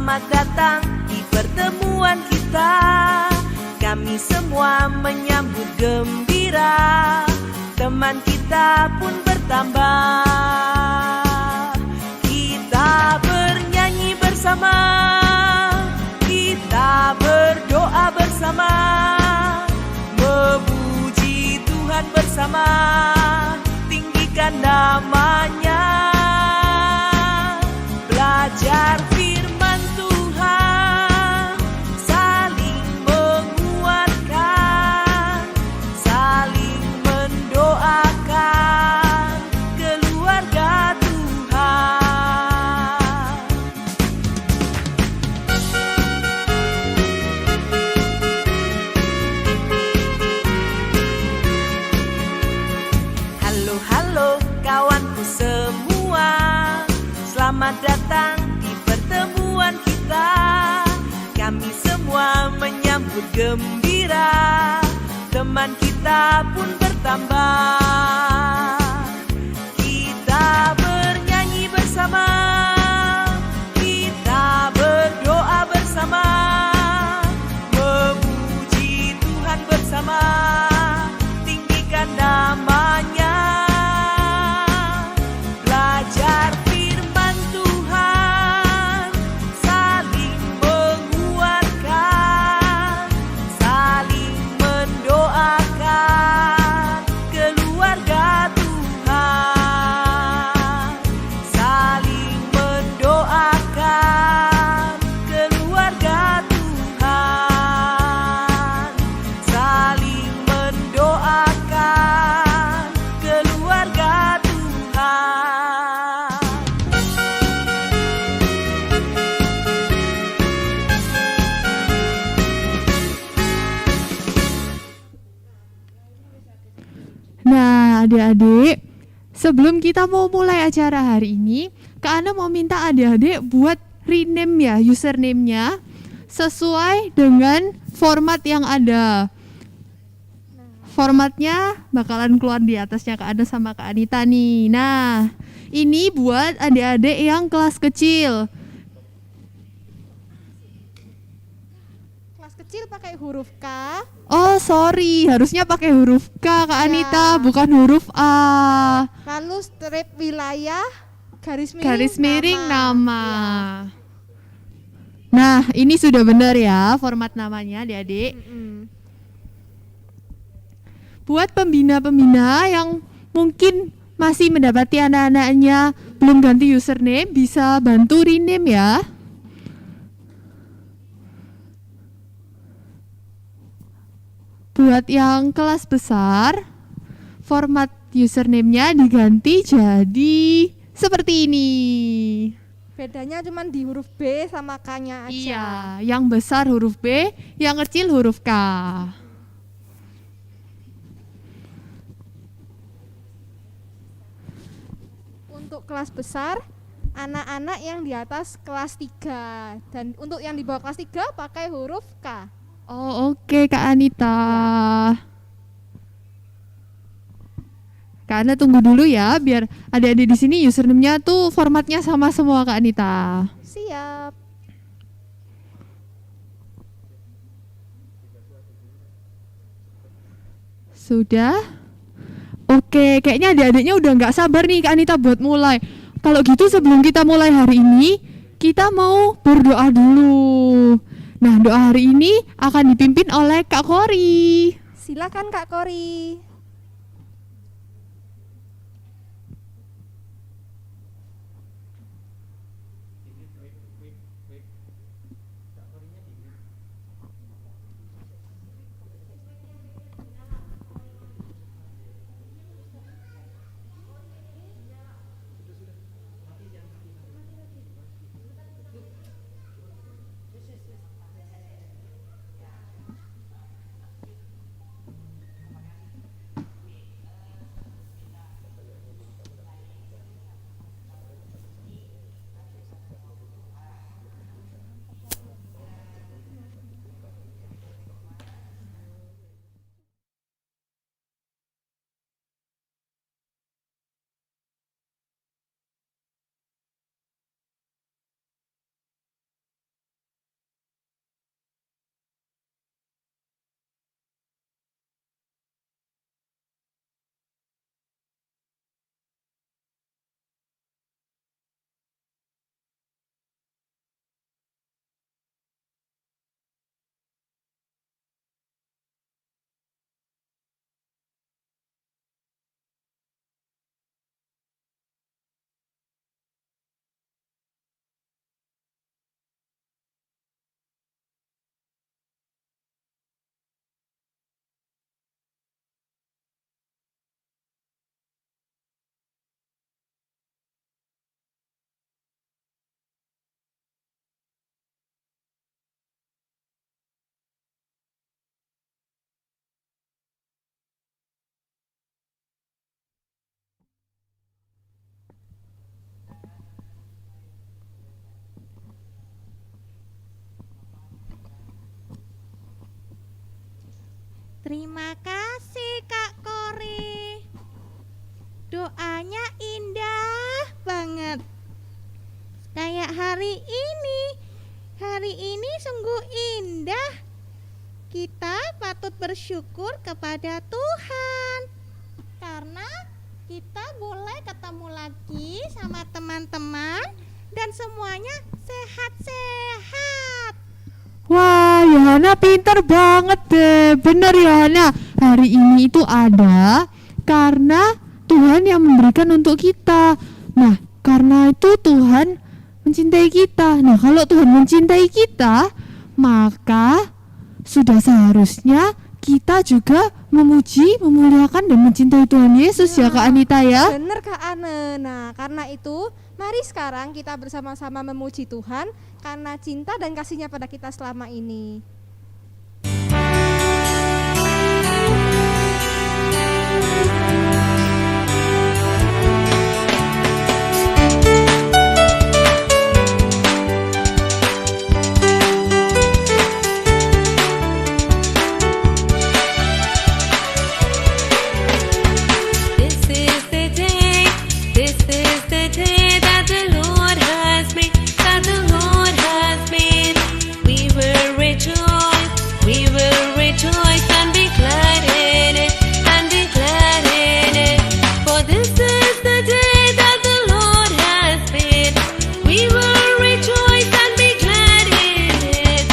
Selamat datang di pertemuan kita. Kami semua menyambut gembira. Teman kita pun bertambah. Kita bernyanyi bersama, kita berdoa bersama, memuji Tuhan bersama, tinggikan namanya. Belajar firman Tuhan, saling menguatkan, saling mendoakan keluarga Tuhan. Halo, halo kawanku semua, selamat datang di pertemuan kita. Kami semua menyambut gembira. Teman kita pun bertambah. Kita bernyanyi bersama, kita berdoa bersama, memuji Tuhan bersama, tinggikan namanya. Belajar firman Tuhan, saling menguatkan, saling mendoakan keluarga Tuhan, saling mendoakan keluarga Tuhan, saling mendoakan keluarga Tuhan. Nah, adik-adik, sebelum kita mau mulai acara hari ini, Kak Ana mau minta adik-adik buat rename ya username-nya sesuai dengan format yang ada. Formatnya bakalan keluar di atasnya Kak Ana sama Kak Anita nih. Nah, ini buat adik-adik yang kelas kecil. Kelas kecil pakai huruf K. Oh, sorry, harusnya pakai huruf K Kak Ya. Anita, bukan huruf A. Lalu strip wilayah, garis miring, Garis miring nama. Ya. Nah, ini sudah benar ya format namanya adik-adik. Buat pembina-pembina yang mungkin masih mendapati anak-anaknya belum ganti username, bisa bantu rename ya. Buat yang kelas besar, format username-nya diganti jadi seperti ini. Bedanya cuma di huruf B sama K-nya aja. Iya, yang besar huruf B, yang kecil huruf K. Untuk kelas besar, anak-anak yang di atas kelas 3. Dan untuk yang di bawah kelas 3 pakai huruf K. Oh, oke Kak Anita. Kak Ana tunggu dulu ya, biar adik-adik di sini username-nya tuh formatnya sama semua Kak Anita. Siap. Sudah? Oke, kayaknya adik-adiknya udah nggak sabar nih Kak Anita buat mulai. Kalau gitu sebelum kita mulai hari ini, kita mau berdoa dulu. Nah, doa hari ini akan dipimpin oleh Kak Kori. Silakan Kak Kori. Terima kasih Kak Kori. Doanya indah banget. Kayak hari ini. Hari ini sungguh indah. Kita patut bersyukur kepada Tuhan. Karena kita boleh ketemu lagi sama teman-teman dan semuanya sehat-sehat. Wah, Yohana pinter banget deh. Bener Yohana, hari ini itu ada karena Tuhan yang memberikan untuk kita. Nah, karena itu Tuhan mencintai kita. Nah, kalau Tuhan mencintai kita, maka sudah seharusnya kita juga memuji, memuliakan dan mencintai Tuhan Yesus ya Kak Anita ya. Bener Kak Ane. Nah, karena itu mari sekarang kita bersama-sama memuji Tuhan karena cinta dan kasih-Nya pada kita selama ini. This is the day that the Lord has made, that the Lord has made. We will rejoice and be glad in it, and be glad in it. For this is the day that the Lord has made. We will rejoice and be glad in it.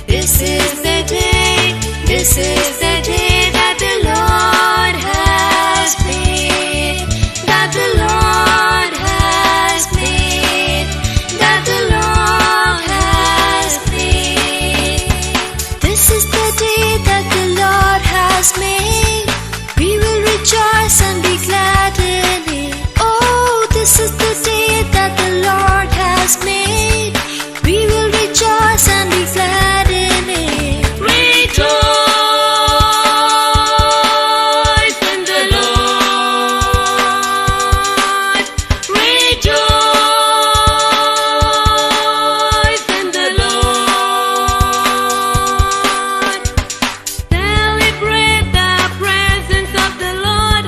This is the day, this is the day that the Lord has made, that the Lord has made, that the Lord has made. This is the day that the Lord has made. We will rejoice and be glad in it. Oh, this is the day that the Lord has made. We will rejoice and be glad in it. Rejoice in the Lord. Rejoice in the Lord. Celebrate the presence of the Lord.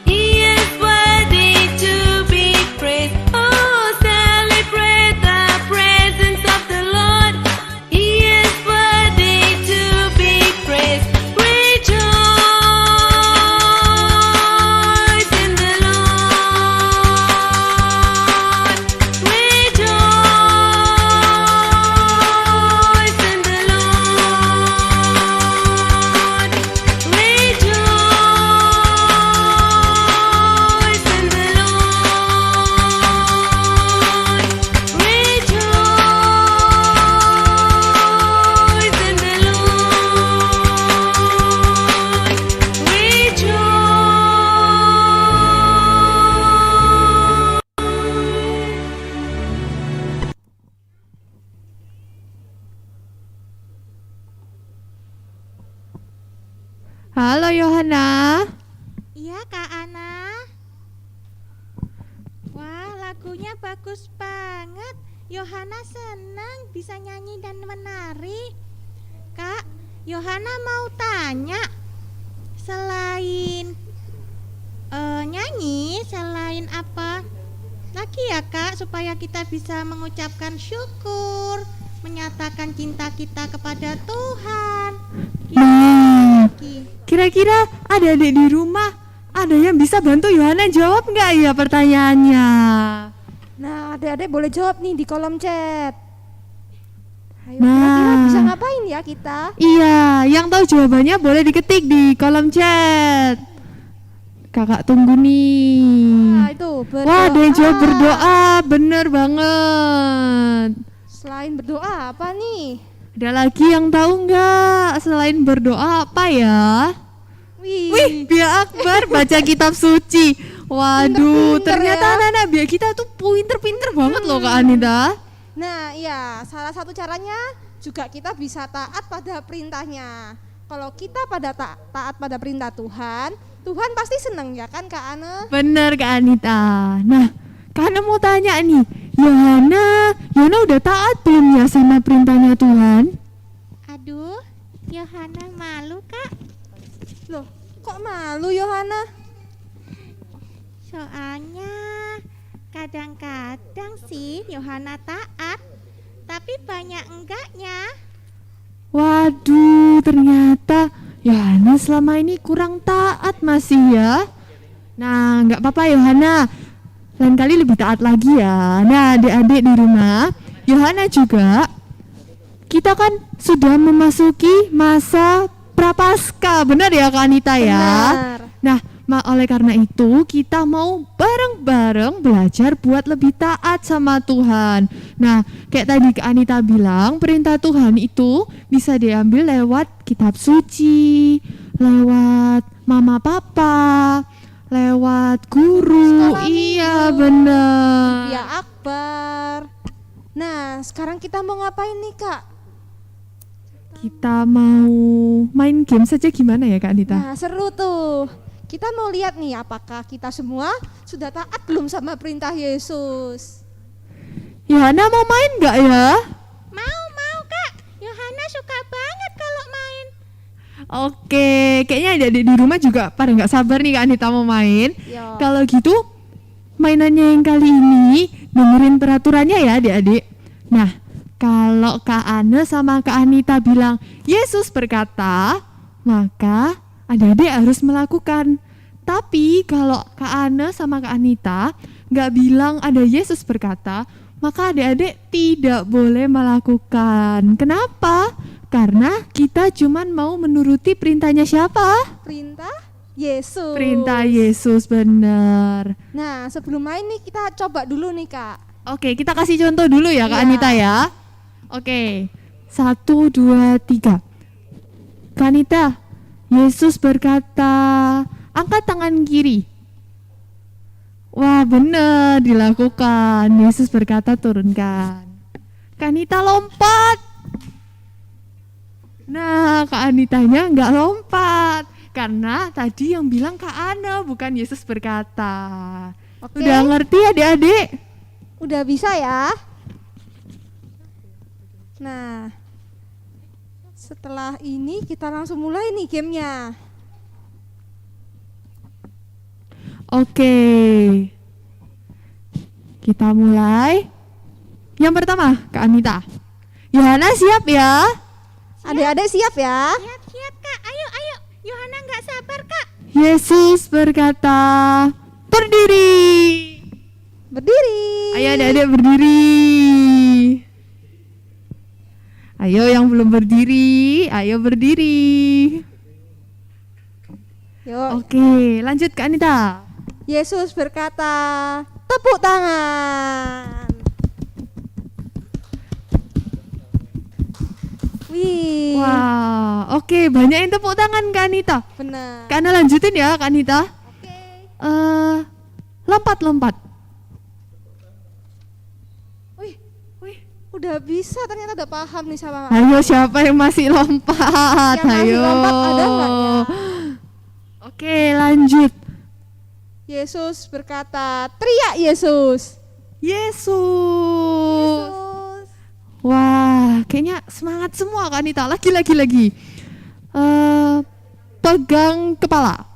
He is worthy to be praised. Oh, celebrate the presence of the Lord. He is worthy to be praised. Rejoice in the Lord. Rejoice in the Lord. Rejoice in the Lord. Rejoice in the Halo Yohana. Iya Kak Ana. Wah, lagunya bagus banget. Yohana senang bisa nyanyi dan menari. Kak, Yohana mau tanya, selain nyanyi, selain apa lagi ya Kak, supaya kita bisa mengucapkan syukur, menyatakan cinta kita kepada Tuhan. Nah, Lagi. kira-kira adik-adik di rumah ada yang bisa bantu Yohana jawab nggak ya pertanyaannya? Nah, adik-adik boleh jawab nih di kolom chat. Ayo, Nah. kira-kira bisa ngapain ya kita? Iya, yang tahu jawabannya boleh diketik di kolom chat. Kakak tunggu nih. Nah, itu berdoa. Wah, ada yang jawab berdoa, bener banget. Selain berdoa apa nih? Ada lagi yang tahu nggak selain berdoa apa ya? Wih, Bia Akbar baca kitab suci. Waduh, Pinter-pinter ternyata ya. anak-anak Bia kita tuh pinter-pinter banget loh Kak Anita. Nah, iya, salah satu caranya juga kita bisa taat pada perintahnya. Kalau kita taat pada perintah Tuhan, Tuhan pasti senang ya kan Kak Ane? Bener Kak Anita. Nah, Kak Ana mau tanya nih, Yohana udah taat belum ya sama perintahnya Tuhan? Aduh, Yohana malu Kak. Loh, kok malu Yohana? Soalnya kadang-kadang sih Yohana taat, tapi banyak enggaknya. Waduh, ternyata Yohana selama ini kurang taat masih ya. Nah, nggak apa-apa Yohana, lain kali lebih taat lagi ya. Nah, adik-adik di rumah, Yohana juga, kita kan sudah memasuki masa Prapaskah, benar ya Kak Anita ya? Benar. Nah, oleh karena itu kita mau bareng-bareng belajar buat lebih taat sama Tuhan. Nah, kayak tadi Kak Anita bilang, perintah Tuhan itu bisa diambil lewat kitab suci, lewat mama papa, lewat guru. Sekolah Iya, minggu. benar. Ya Akbar. Nah, sekarang kita mau ngapain nih Kak? Kita mau main game saja gimana ya Kak Anita? Nah, seru tuh. Kita mau lihat nih apakah kita semua sudah taat belum sama perintah Yesus. Yohana mau main nggak ya? Mau Kak. Yohana suka banget kalau main. Oke, kayaknya adik-adik di rumah juga pada nggak sabar nih Kak Anita mau main. Yo. Kalau gitu, mainannya yang kali ini dengerin peraturannya ya adik-adik. Nah, kalau Kak Ane sama Kak Anita bilang Yesus berkata, maka adik-adik harus melakukan. Tapi kalau Kak Ane sama Kak Anita nggak bilang ada Yesus berkata, maka adik-adik tidak boleh melakukan. Kenapa? Karena kita cuman mau menuruti perintahnya siapa? Perintah Yesus. Perintah Yesus, benar. Nah, sebelum main nih kita coba dulu nih Kak. Oke, kita kasih contoh dulu ya Kak Iya. Anita ya. Oke, 1, 2, 3. Kak Anita, Yesus berkata, angkat tangan kiri. Wah, benar, dilakukan. Yesus berkata, turunkan. Kak Anita lompat. Nah, Kak Anitanya nggak lompat. Karena tadi yang bilang Kak Ana, bukan Yesus berkata. Oke. Udah ngerti adik-adik? Udah bisa ya? Nah, setelah ini kita langsung mulai nih gamenya. Oke, kita mulai. Yang pertama, Kak Anita. Yohana siap ya? Adik-adik siap ya? Siap Kak. Ayo. Yohana nggak sabar Kak. Yesus berkata, berdiri. Berdiri. Ayo adik-adik berdiri. Ayo yang belum berdiri, ayo berdiri. Yuk. Oke, lanjut Kak Anita. Yesus berkata, tepuk tangan. Wih. Wah, oke, banyak yang tepuk tangan Kak Anita. Benar. Kak Ana lanjutin ya Kak Anita. Oke. Lompat. Wih, udah bisa ternyata udah paham nih sama Ayo siapa yang masih lompat? Yang masih Ayo. lompat ada nggak ya? Oke, lanjut. Yesus berkata, teriak Yesus. Yesus. Yesus. Wah, kayaknya semangat semua Kak Anita. Lagi. Pegang kepala.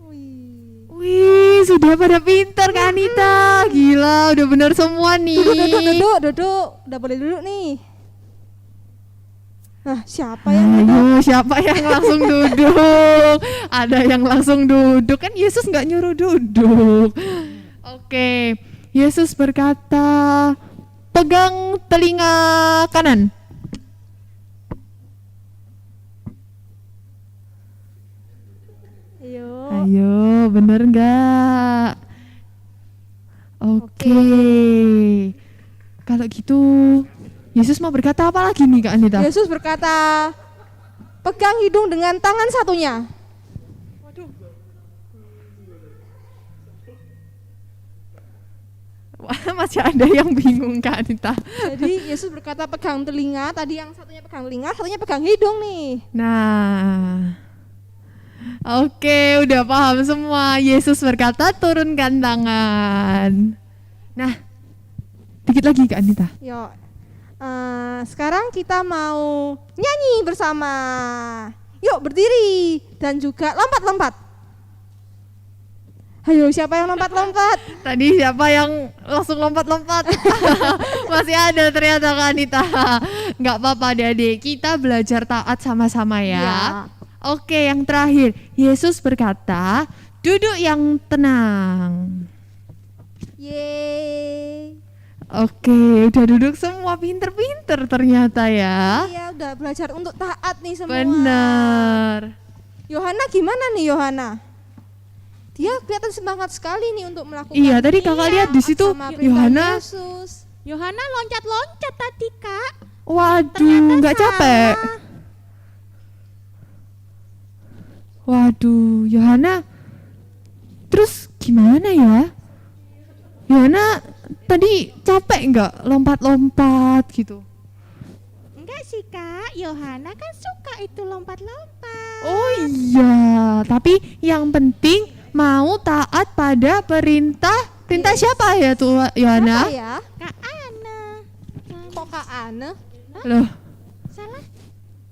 Wih. Wih, sudah pada pintar Kak Anita. Gila, udah benar semua nih. Duduk. Udah boleh duduk nih. Nah, siapa yang duduk? Ayo, siapa yang langsung duduk? Ada yang langsung duduk, kan Yesus nggak nyuruh duduk. Oke, Yesus berkata, pegang telinga kanan. Ayo, bener nggak? Oke. Kalau gitu, Yesus mau berkata apa lagi nih Kak Anita? Yesus berkata, pegang hidung dengan tangan satunya. Wah, masih ada yang bingung Kak Anita. Jadi Yesus berkata pegang telinga, tadi yang satunya pegang telinga, satunya pegang hidung nih. Nah, oke, udah paham semua. Yesus berkata turunkan tangan. Nah, dikit lagi Kak Anita. Yuk, sekarang kita mau nyanyi bersama. Yuk berdiri dan juga lompat-lompat. Ayo, siapa yang lompat-lompat? Tadi siapa yang langsung lompat-lompat? Masih ada ternyata Kak Anita. Nggak apa-apa adik-adik, kita belajar taat sama-sama ya. Iya. Oke, yang terakhir, Yesus berkata, duduk yang tenang. Yeay. Oke, udah duduk semua, pinter-pinter ternyata ya. Iya, udah belajar untuk taat nih semua. Bener. Yohana gimana nih Yohana? Dia kelihatan semangat sekali nih untuk melakukan. Iya, tadi kakak lihat di situ sama perintah Yohana. Yesus. Yohana loncat-loncat tadi, Kak. Waduh, nggak capek. Waduh, Yohana. Terus gimana ya? Yohana tadi capek nggak lompat-lompat gitu? Enggak sih, Kak. Yohana kan suka itu lompat-lompat. Oh iya, tapi yang penting mau taat pada perintah siapa ya tuh Yohana? Apa ya? Kak Ana. Kok Kak Ana? Loh, Salah.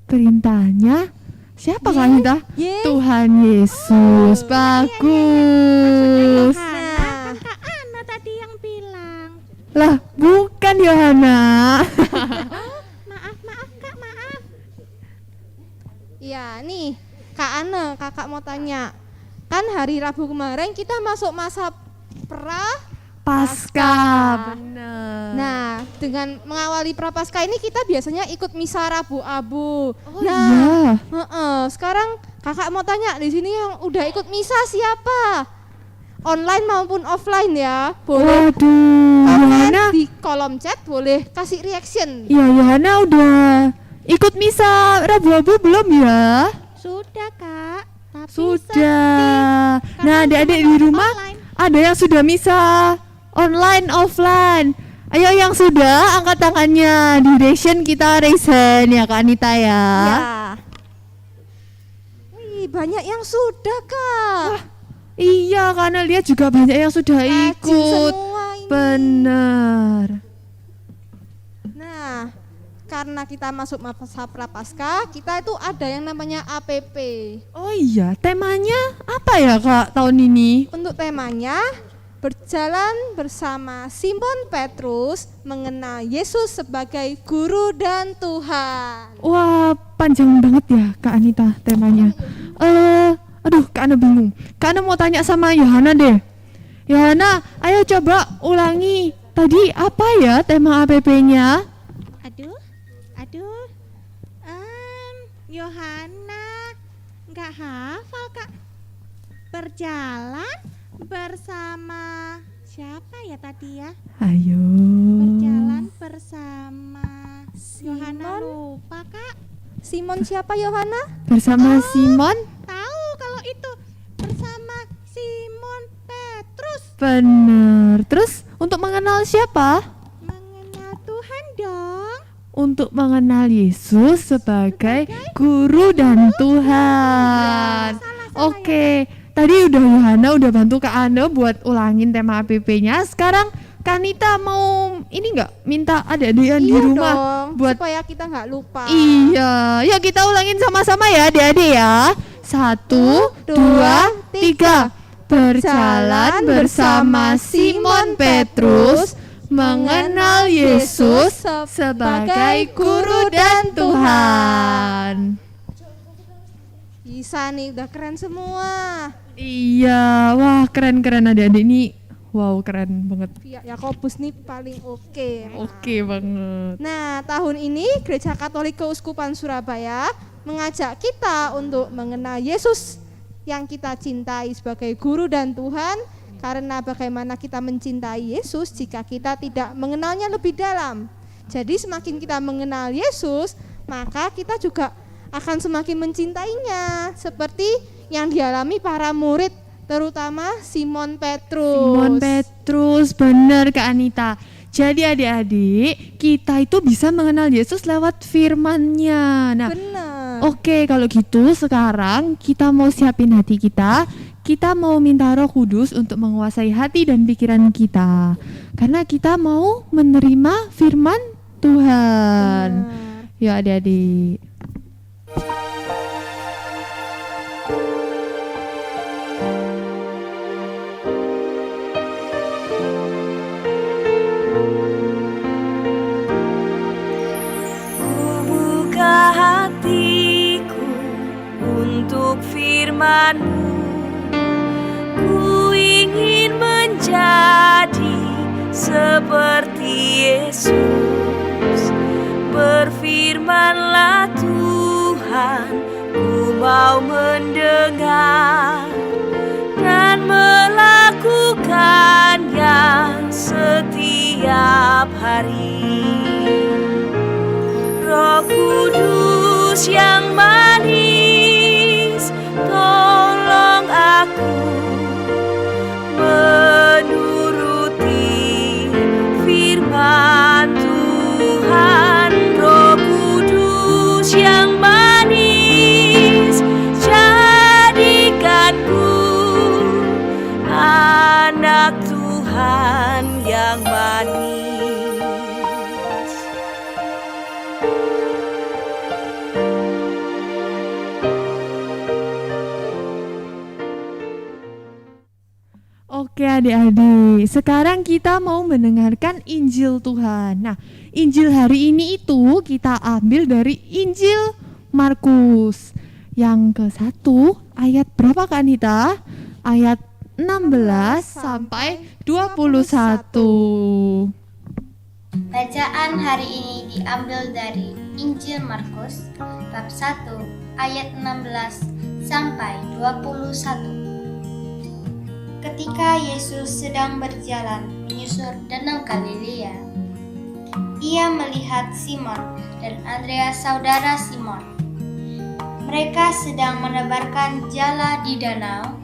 perintahnya siapa Kak Anita? Ye. Tuhan Yesus. Bagus. Yohana, kan Kak Ana tadi yang bilang. Lah, bukan Yohana. Maaf, Kak, maaf. Iya, nih Kak Ana, kakak mau tanya. Kan hari Rabu kemarin kita masuk masa Pasca. Pasca. Bener. Nah, dengan mengawali Prapaskah ini kita biasanya ikut misa Rabu Abu. Oh Nah, iya. sekarang kakak mau tanya di sini yang udah ikut misa siapa? Online maupun offline ya. Boleh Waduh, komen Yohana. di kolom chat, boleh kasih reaction. Iya, Yohana udah ikut misa Rabu-Abu belum ya? Sudah, Kak. Tapi Sudah. sedih, Nah, karena adik-adik cuma di rumah online. ada yang sudah misa online offline. Ayo yang sudah angkat tangannya. Di reaction kita raise hand ya Kak Anita ya. Ya. Wih, banyak yang sudah, Kak. Iya, karena lihat juga banyak yang sudah Rajin ikut. semua ini. Bener. Nah, karena kita masuk masa Prapaskah, kita itu ada yang namanya APP. Oh iya, temanya apa ya Kak tahun ini? Untuk temanya berjalan bersama Simon Petrus mengenal Yesus sebagai guru dan Tuhan. Wah, panjang banget ya Kak Anita temanya. Aduh, Kak Ana bingung. Kak Ana mau tanya sama Yohana deh. Yohana, ayo coba ulangi. Tadi apa ya tema APP-nya? Aduh. Yohana nggak hafal, Kak. Berjalan bersama siapa ya tadi ya? Ayo. Berjalan bersama Yohana Simon. lupa, Kak. Simon siapa Yohana? Bersama Simon. Tahu kalau itu bersama Simon Petrus. Bener. Terus untuk mengenal siapa? Mengenal Tuhan dong. Untuk mengenal Yesus sebagai guru dan Tuhan. Oke, tadi udah Yohana udah bantu Kak Ana buat ulangin tema APP-nya. Sekarang Kanita mau ini nggak minta adik-adik yang di Iya rumah dong, buat supaya kita nggak lupa. iya, ya kita ulangin sama-sama ya adik-adik ya. 1, 2, 3. Berjalan bersama Simon Petrus mengenal Yesus sebagai guru dan Tuhan. Bisa nih, udah keren semua. Iya, wah keren-keren adik-adik ini. Wow, keren banget. Pihak Yakobus nih paling oke. Oke banget. Nah, tahun ini Gereja Katolik Keuskupan Surabaya mengajak kita untuk mengenal Yesus yang kita cintai sebagai guru dan Tuhan, karena bagaimana kita mencintai Yesus jika kita tidak mengenalnya lebih dalam. Jadi semakin kita mengenal Yesus, maka kita juga akan semakin mencintainya, seperti yang dialami para murid, terutama Simon Petrus. Simon Petrus, benar Kak Anita. Jadi adik-adik, kita itu bisa mengenal Yesus lewat firman-Nya. Nah, Benar. oke, kalau gitu sekarang kita mau siapin hati kita. Kita mau minta Roh Kudus untuk menguasai hati dan pikiran kita. Karena kita mau menerima firman Tuhan. Benar. Ya adik-adik. seperti Yesus. Berfirmanlah Tuhan, ku mau mendengar dan melakukannya setiap hari. Roh Kudus yang manis, tolong aku menuruti firman Tuhan. Roh Kudus yang manis, jadikanku anak Tuhan yang manis. Oke adik-adik, sekarang kita mau mendengarkan Injil Tuhan. Nah, Injil hari ini itu kita ambil dari Injil Markus yang ke-1 ayat berapa Kak Anita? Ayat 16 sampai 21. Bacaan hari ini diambil dari Injil Markus bab 1 ayat 16 sampai 21. Ketika Yesus sedang berjalan menyusur danau Galilea, ia melihat Simon dan Andreas saudara Simon. Mereka sedang menebarkan jala di danau,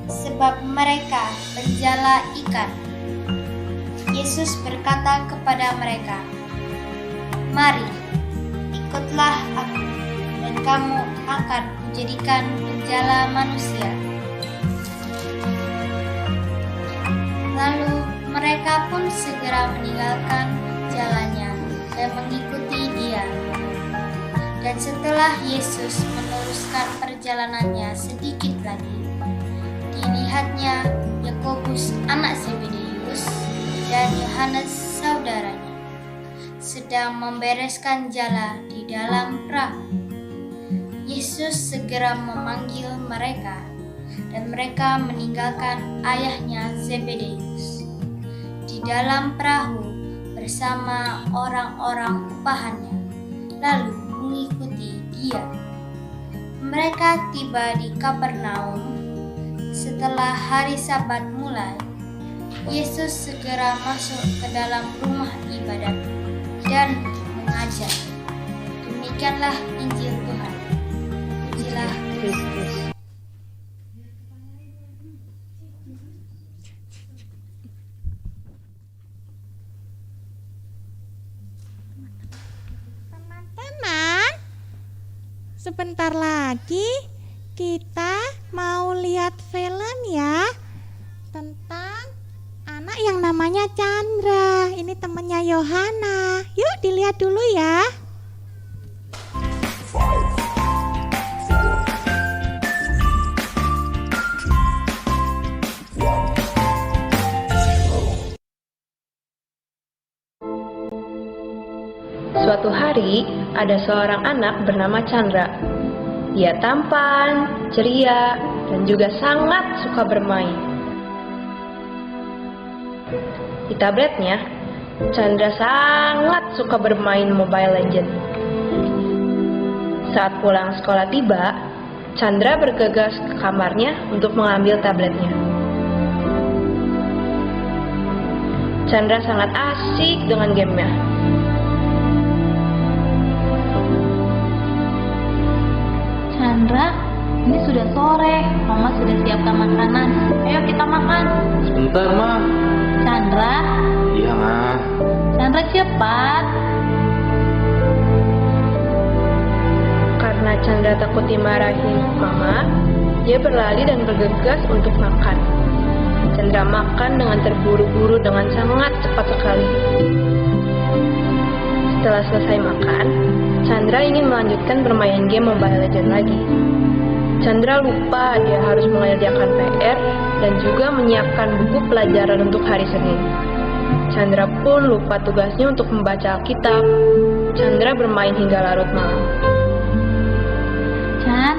sebab mereka penjala ikan. Yesus berkata kepada mereka, "Mari, ikutlah aku, dan kamu akan kujadikan penjala manusia." Lalu mereka pun segera meninggalkan jalannya dan mengikuti Dia. Dan setelah Yesus meneruskan perjalanannya sedikit lagi, dilihatnya Yakobus anak Zebedeus dan Yohanes saudaranya sedang membereskan jala di dalam perahu. Yesus segera memanggil mereka, dan mereka meninggalkan ayahnya Zebedeus di dalam perahu bersama orang-orang upahannya, lalu mengikuti Dia. Mereka tiba di Kapernaum. Setelah hari Sabat mulai, Yesus segera masuk ke dalam rumah ibadat dan mengajar. Demikianlah Injil Tuhan. Pujilah Kristus. Teman-teman, sebentar lagi kita mau lihat film ya tentang anak yang namanya Chandra. Ini temannya Yohana. Yuk dilihat dulu ya. Suatu hari, ada seorang anak bernama Chandra. Dia tampan, ceria, dan juga sangat suka bermain. Di tabletnya, Chandra sangat suka bermain Mobile Legends. Saat pulang sekolah tiba, Chandra bergegas ke kamarnya untuk mengambil tabletnya. Chandra sangat asik dengan gamenya. Chandra, ini sudah sore. Mama sudah siapkan makanan. Ayo kita makan. Sebentar, Ma. Chandra. Iya, Ma. Chandra cepat. Karena Chandra takut dimarahin Mama, dia berlari dan bergegas untuk makan. Chandra makan dengan terburu-buru dengan sangat cepat sekali. Setelah selesai makan, Chandra ingin melanjutkan bermain game Mobile Legends lagi. Chandra lupa dia harus mengerjakan PR dan juga menyiapkan buku pelajaran untuk hari Senin. Chandra pun lupa tugasnya untuk membaca Alkitab. Chandra bermain hingga larut malam. Chan,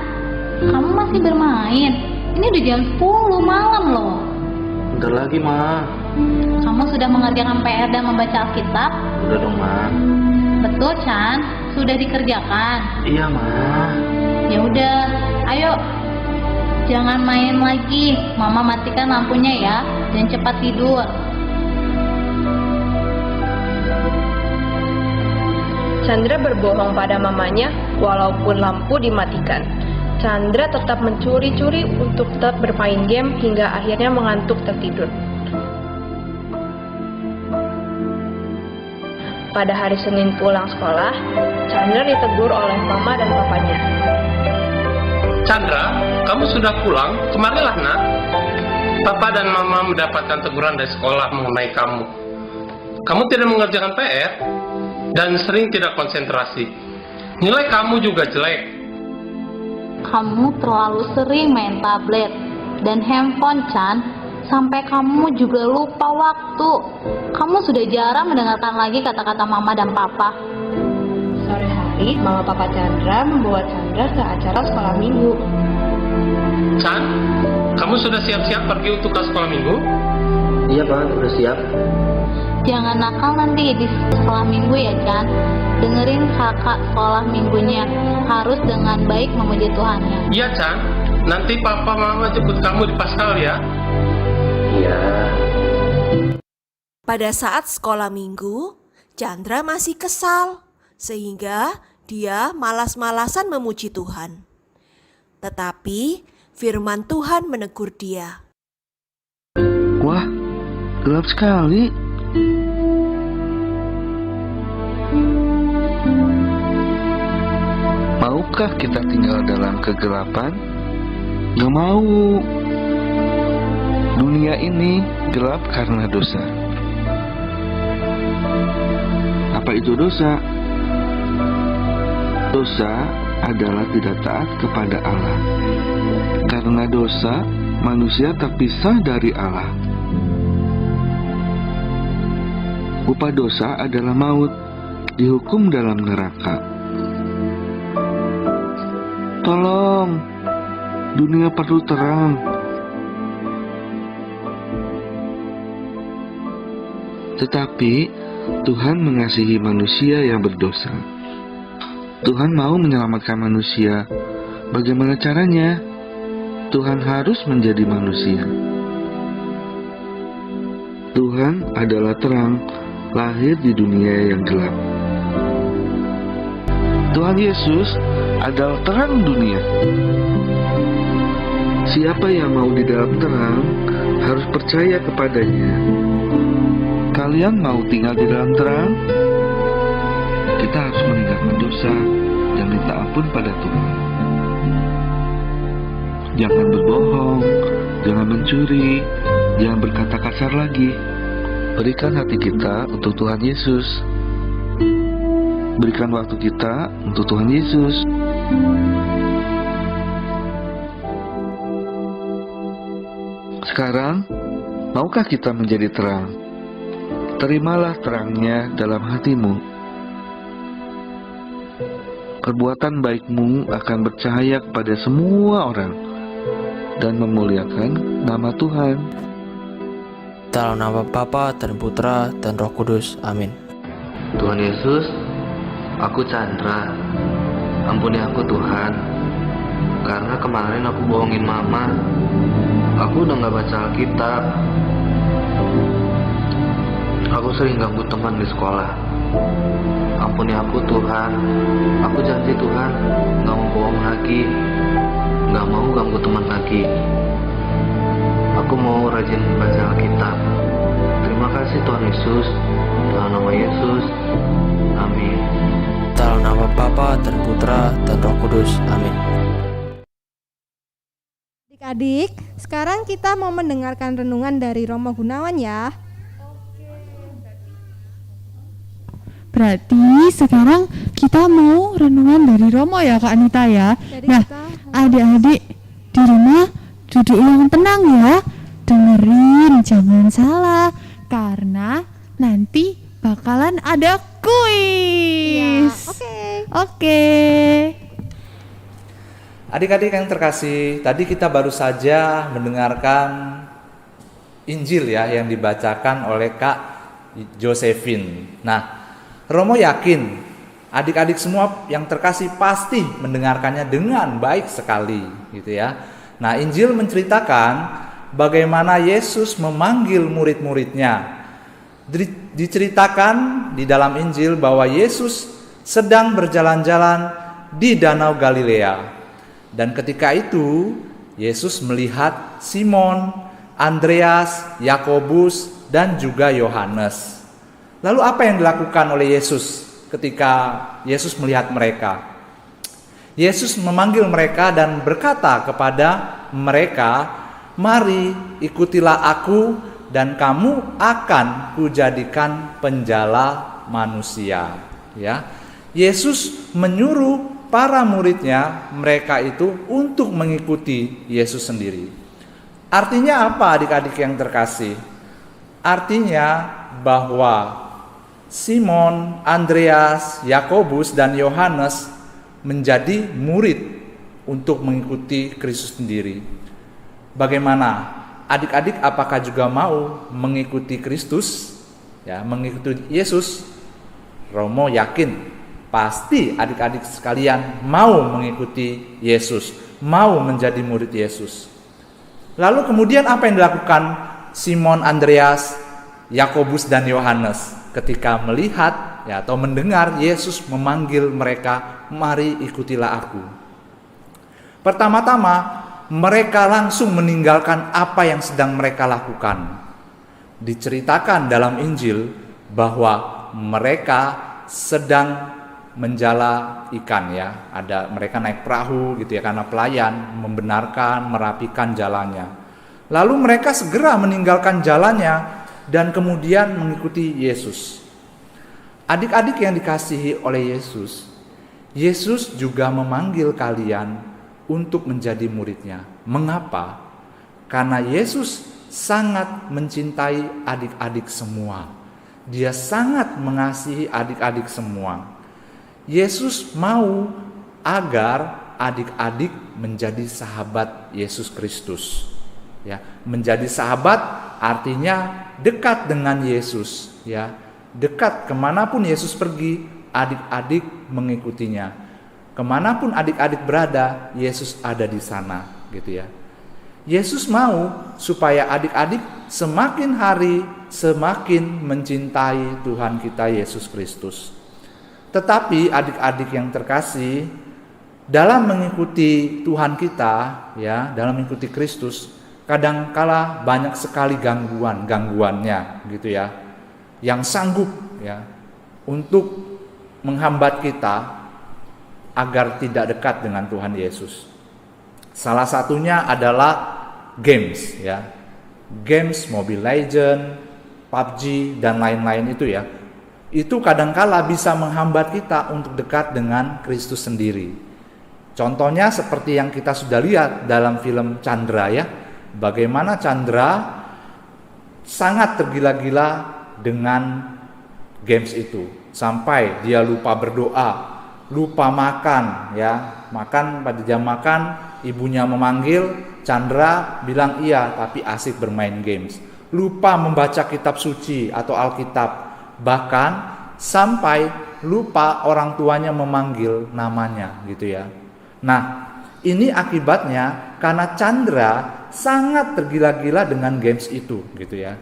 kamu masih bermain? Ini udah jam 10 malam loh. Bentar lagi, Ma. Kamu sudah mengerjakan PR dan membaca Alkitab? Udah dong, Ma. Betul, Chan? Sudah dikerjakan? Iya, Ma. Ya udah, ayo. Jangan main lagi. Mama matikan lampunya ya, dan cepat tidur. Chandra berbohong pada mamanya walaupun lampu dimatikan. Chandra tetap mencuri-curi untuk tetap bermain game hingga akhirnya mengantuk tertidur. Pada hari Senin pulang sekolah, Chandra ditegur oleh mama dan papanya. Chandra, kamu sudah pulang? Kemarilah, Nak. Papa dan Mama mendapatkan teguran dari sekolah mengenai kamu. Kamu tidak mengerjakan PR dan sering tidak konsentrasi. Nilai kamu juga jelek. Kamu terlalu sering main tablet dan handphone, Chan. Sampai kamu juga lupa waktu. Kamu sudah jarang mendengarkan lagi kata-kata mama dan papa. Sore hari, mama papa Chandra membawa Chandra ke acara sekolah minggu. Chan, kamu sudah siap-siap pergi untuk ke sekolah minggu? Iya, Pak, udah siap. Jangan nakal nanti di sekolah minggu ya, Chan. Dengerin kakak sekolah minggunya. Harus dengan baik memuji Tuhannya. Iya, Chan. Nanti papa mama jemput kamu di Paskal ya. Iya. Pada saat sekolah minggu, Chandra masih kesal, sehingga dia malas-malasan memuji Tuhan. Tetapi firman Tuhan menegur dia. Wah, gelap sekali. Maukah kita tinggal dalam kegelapan? Gak mau. Dunia ini gelap karena dosa. Apa itu dosa? Dosa adalah tidak taat kepada Allah. Karena dosa, manusia terpisah dari Allah. Upah dosa adalah maut, dihukum dalam neraka. Tolong, dunia perlu terang. Tetapi Tuhan mengasihi manusia yang berdosa. Tuhan mau menyelamatkan manusia. Bagaimana caranya? Tuhan harus menjadi manusia. Tuhan adalah terang, lahir di dunia yang gelap. Tuhan Yesus adalah terang dunia. Siapa yang mau di dalam terang harus percaya kepadanya. Kalian mau tinggal di dalam terang? Kita harus meninggalkan dosa dan minta ampun pada Tuhan. Jangan berbohong, jangan mencuri, jangan berkata kasar lagi. Berikan hati kita untuk Tuhan Yesus. Berikan waktu kita untuk Tuhan Yesus. Sekarang, maukah kita menjadi terang? Terimalah terangnya dalam hatimu. Perbuatan baikmu akan bercahaya kepada semua orang dan memuliakan nama Tuhan. Dalam nama Bapa dan Putra dan Roh Kudus. Amin. Tuhan Yesus, aku Chandra. Ampuni aku Tuhan. Karena kemarin aku bohongin mama. Aku udah gak baca Alkitab. Aku sering ganggu teman di sekolah. Ampuni aku Tuhan. Aku janji Tuhan gak mau bohong lagi, gak mau ganggu teman lagi. Aku mau rajin baca Alkitab. Terima kasih Tuhan Yesus. Dalam nama Yesus. Amin. Dalam nama Bapa dan Putra dan Roh Kudus. Amin. Adik-adik, sekarang kita mau mendengarkan renungan dari Romo Gunawan ya. Berarti sekarang kita mau renungan dari Romo ya Kak Anita ya. Nah, adik-adik di rumah duduk yang tenang ya. Dengerin, jangan salah. Karena nanti bakalan ada kuis. Ya, oke. Adik-adik yang terkasih, tadi kita baru saja mendengarkan Injil ya yang dibacakan oleh Kak Josephine. Nah, Romo yakin adik-adik semua yang terkasih pasti mendengarkannya dengan baik sekali gitu ya. Nah, Injil menceritakan bagaimana Yesus memanggil murid-muridnya. Diceritakan di dalam Injil bahwa Yesus sedang berjalan-jalan di Danau Galilea. Dan ketika itu Yesus melihat Simon, Andreas, Yakobus, dan juga Yohanes. Lalu apa yang dilakukan oleh Yesus ketika Yesus melihat mereka? Yesus memanggil mereka dan berkata kepada mereka, "Mari ikutilah aku dan kamu akan kujadikan penjala manusia." Ya. Yesus menyuruh para muridnya mereka itu untuk mengikuti Yesus sendiri. Artinya apa adik-adik yang terkasih? Artinya bahwa Simon, Andreas, Yakobus, dan Yohanes menjadi murid untuk mengikuti Kristus sendiri. Bagaimana? Adik-adik apakah juga mau mengikuti Kristus? Ya, mengikuti Yesus? Romo yakin pasti adik-adik sekalian mau mengikuti Yesus, mau menjadi murid Yesus. Lalu kemudian apa yang dilakukan Simon, Andreas, Yakobus, dan Yohanes ketika melihat ya atau mendengar Yesus memanggil mereka, "Mari ikutilah aku"? Pertama-tama mereka langsung meninggalkan apa yang sedang mereka lakukan. Diceritakan dalam Injil bahwa mereka sedang menjala ikan ya. Mereka naik perahu gitu ya karena pelayan membenarkan, merapikan jalannya. Lalu mereka segera meninggalkan jalannya dan kemudian mengikuti Yesus. Adik-adik yang dikasihi oleh Yesus, Yesus juga memanggil kalian untuk menjadi muridnya. Mengapa? Karena Yesus sangat mencintai adik-adik semua. Dia sangat mengasihi adik-adik semua. Yesus mau agar adik-adik menjadi sahabat Yesus Kristus. Ya, menjadi sahabat artinya dekat dengan Yesus. Ya, dekat kemanapun Yesus pergi, adik-adik mengikutinya. Kemanapun adik-adik berada, Yesus ada di sana, gitu ya. Yesus mau supaya adik-adik semakin hari semakin mencintai Tuhan kita Yesus Kristus. Tetapi adik-adik yang terkasih, dalam mengikuti Tuhan kita, ya, dalam mengikuti Kristus, kadangkala banyak sekali gangguannya, gitu ya, yang sanggup, ya, untuk menghambat kita agar tidak dekat dengan Tuhan Yesus. Salah satunya adalah games ya. Games Mobile Legends, PUBG dan lain-lain itu ya. Itu kadangkala bisa menghambat kita untuk dekat dengan Kristus sendiri. Contohnya seperti yang kita sudah lihat dalam film Chandra ya. Bagaimana Chandra sangat tergila-gila dengan games itu sampai dia lupa berdoa, lupa makan ya. Makan pada jam makan ibunya memanggil, Chandra bilang iya tapi asik bermain games. Lupa membaca kitab suci atau Alkitab, bahkan sampai lupa orang tuanya memanggil namanya gitu ya. Nah, ini akibatnya karena Chandra sangat tergila-gila dengan games itu gitu ya.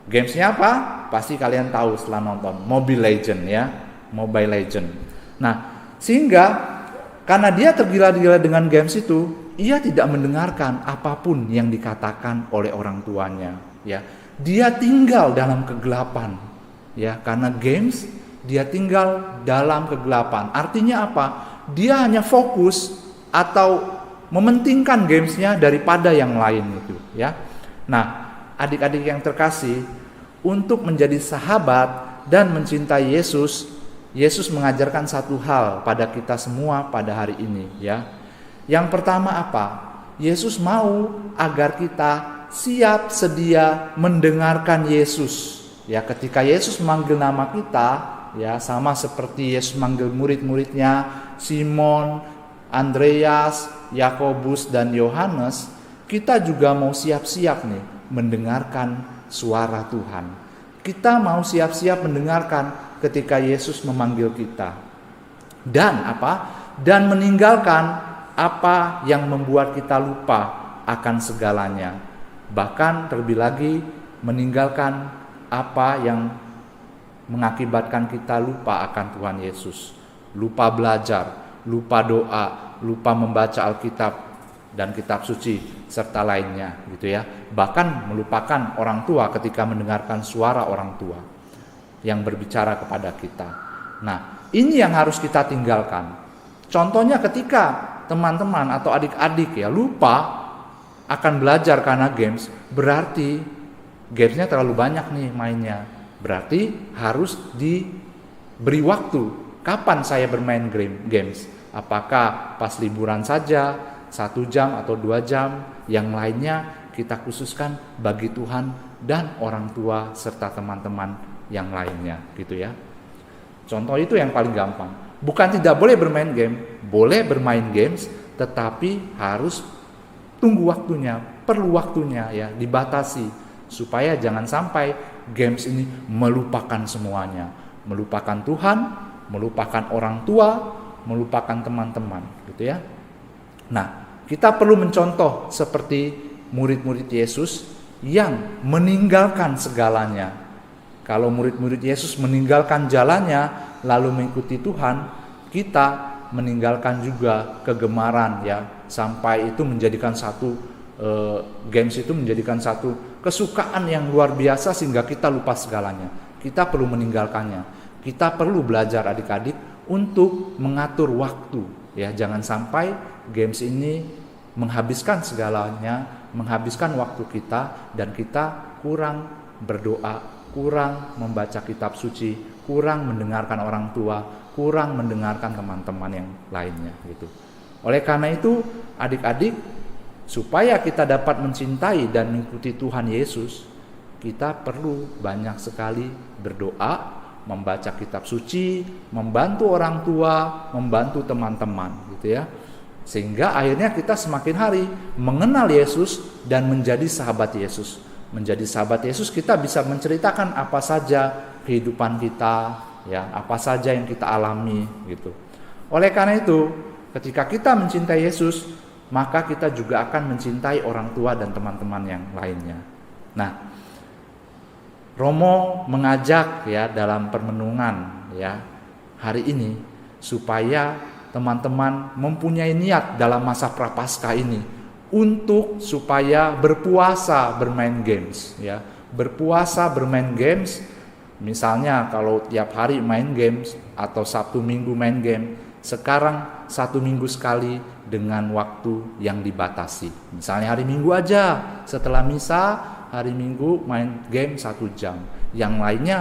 Gamesnya apa? Pasti kalian tahu setelah nonton, Mobile Legends ya, Mobile Legends. Nah, sehingga karena dia tergila-gila dengan games itu, ia tidak mendengarkan apapun yang dikatakan oleh orang tuanya ya. Dia tinggal dalam kegelapan ya, karena games dia tinggal dalam kegelapan. Artinya apa? Dia hanya fokus atau mementingkan gamesnya daripada yang lain itu ya. Nah, adik-adik yang terkasih, untuk menjadi sahabat dan mencintai Yesus, Yesus mengajarkan satu hal pada kita semua pada hari ini ya. Yang pertama apa? Yesus mau agar kita siap sedia mendengarkan Yesus. Ya, ketika Yesus memanggil nama kita, ya sama seperti Yesus manggil murid-muridnya Simon, Andreas, Yakobus dan Yohanes, kita juga mau siap-siap nih mendengarkan suara Tuhan. Kita mau siap-siap mendengarkan ketika Yesus memanggil kita. Dan apa? Dan meninggalkan apa yang membuat kita lupa akan segalanya. Bahkan terlebih lagi meninggalkan apa yang mengakibatkan kita lupa akan Tuhan Yesus. Lupa belajar, lupa doa, lupa membaca Alkitab dan kitab suci serta lainnya gitu ya. Bahkan melupakan orang tua ketika mendengarkan suara orang tua yang berbicara kepada kita. Nah, ini yang harus kita tinggalkan. Contohnya ketika teman-teman atau adik-adik ya lupa akan belajar karena games, berarti gamesnya terlalu banyak nih mainnya. Berarti harus diberi waktu. Kapan saya bermain games? Apakah pas liburan saja, 1 jam atau 2 jam, yang lainnya kita khususkan bagi Tuhan dan orang tua serta teman-teman yang lainnya gitu ya. Contoh itu yang paling gampang. Bukan tidak boleh bermain game, boleh bermain games, tetapi harus tunggu waktunya, perlu waktunya ya, dibatasi supaya jangan sampai games ini melupakan semuanya, melupakan Tuhan, melupakan orang tua, melupakan teman-teman gitu ya. Nah, kita perlu mencontoh seperti murid-murid Yesus yang meninggalkan segalanya. Kalau murid-murid Yesus meninggalkan jalannya lalu mengikuti Tuhan, kita meninggalkan juga kegemaran ya, sampai itu menjadikan satu games itu menjadikan satu kesukaan yang luar biasa sehingga kita lupa segalanya. Kita perlu meninggalkannya. Kita perlu belajar adik-adik untuk mengatur waktu ya, jangan sampai games ini menghabiskan segalanya, menghabiskan waktu kita dan kita kurang berdoa, kurang membaca kitab suci, kurang mendengarkan orang tua, kurang mendengarkan teman-teman yang lainnya gitu. Oleh karena itu, adik-adik, supaya kita dapat mencintai dan mengikuti Tuhan Yesus, kita perlu banyak sekali berdoa, membaca kitab suci, membantu orang tua, membantu teman-teman gitu ya. Sehingga akhirnya kita semakin hari mengenal Yesus dan menjadi sahabat Yesus. Menjadi sahabat Yesus, kita bisa menceritakan apa saja kehidupan kita ya, apa saja yang kita alami gitu. Oleh karena itu, ketika kita mencintai Yesus, maka kita juga akan mencintai orang tua dan teman-teman yang lainnya. Nah, Romo mengajak ya dalam permenungan ya hari ini supaya teman-teman mempunyai niat dalam masa Prapaskah ini untuk supaya berpuasa bermain games ya. Berpuasa bermain games, misalnya kalau tiap hari main games atau Sabtu Minggu main game, sekarang 1 minggu sekali dengan waktu yang dibatasi. Misalnya hari Minggu aja setelah misa, hari Minggu main game 1 jam. Yang lainnya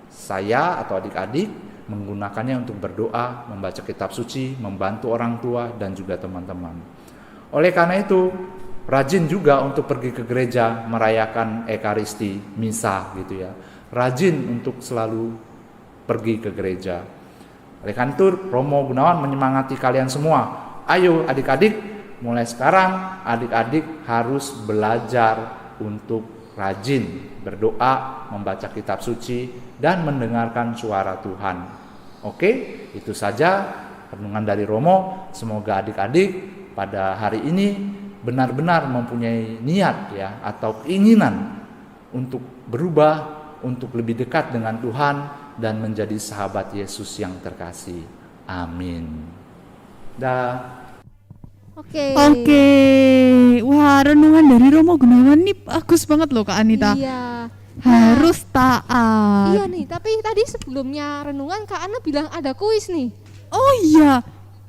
saya atau adik-adik menggunakannya untuk berdoa, membaca kitab suci, membantu orang tua dan juga teman-teman. Oleh karena itu, rajin juga untuk pergi ke gereja merayakan Ekaristi, misa gitu ya. Rajin untuk selalu pergi ke gereja. Oleh karena itu, Romo Gunawan menyemangati kalian semua. Ayo adik-adik, mulai sekarang adik-adik harus belajar untuk rajin berdoa, membaca kitab suci, dan mendengarkan suara Tuhan. Oke, itu saja renungan dari Romo. Semoga adik-adik pada hari ini benar-benar mempunyai niat ya atau keinginan untuk berubah, untuk lebih dekat dengan Tuhan dan menjadi sahabat Yesus yang terkasih. Amin. Oke. Wah, renungan dari Romo Gunawan nih bagus banget loh Kak Anita. Iya. Harus taat. Iya nih, tapi tadi sebelumnya renungan Kak Ana bilang ada kuis nih. Oh iya.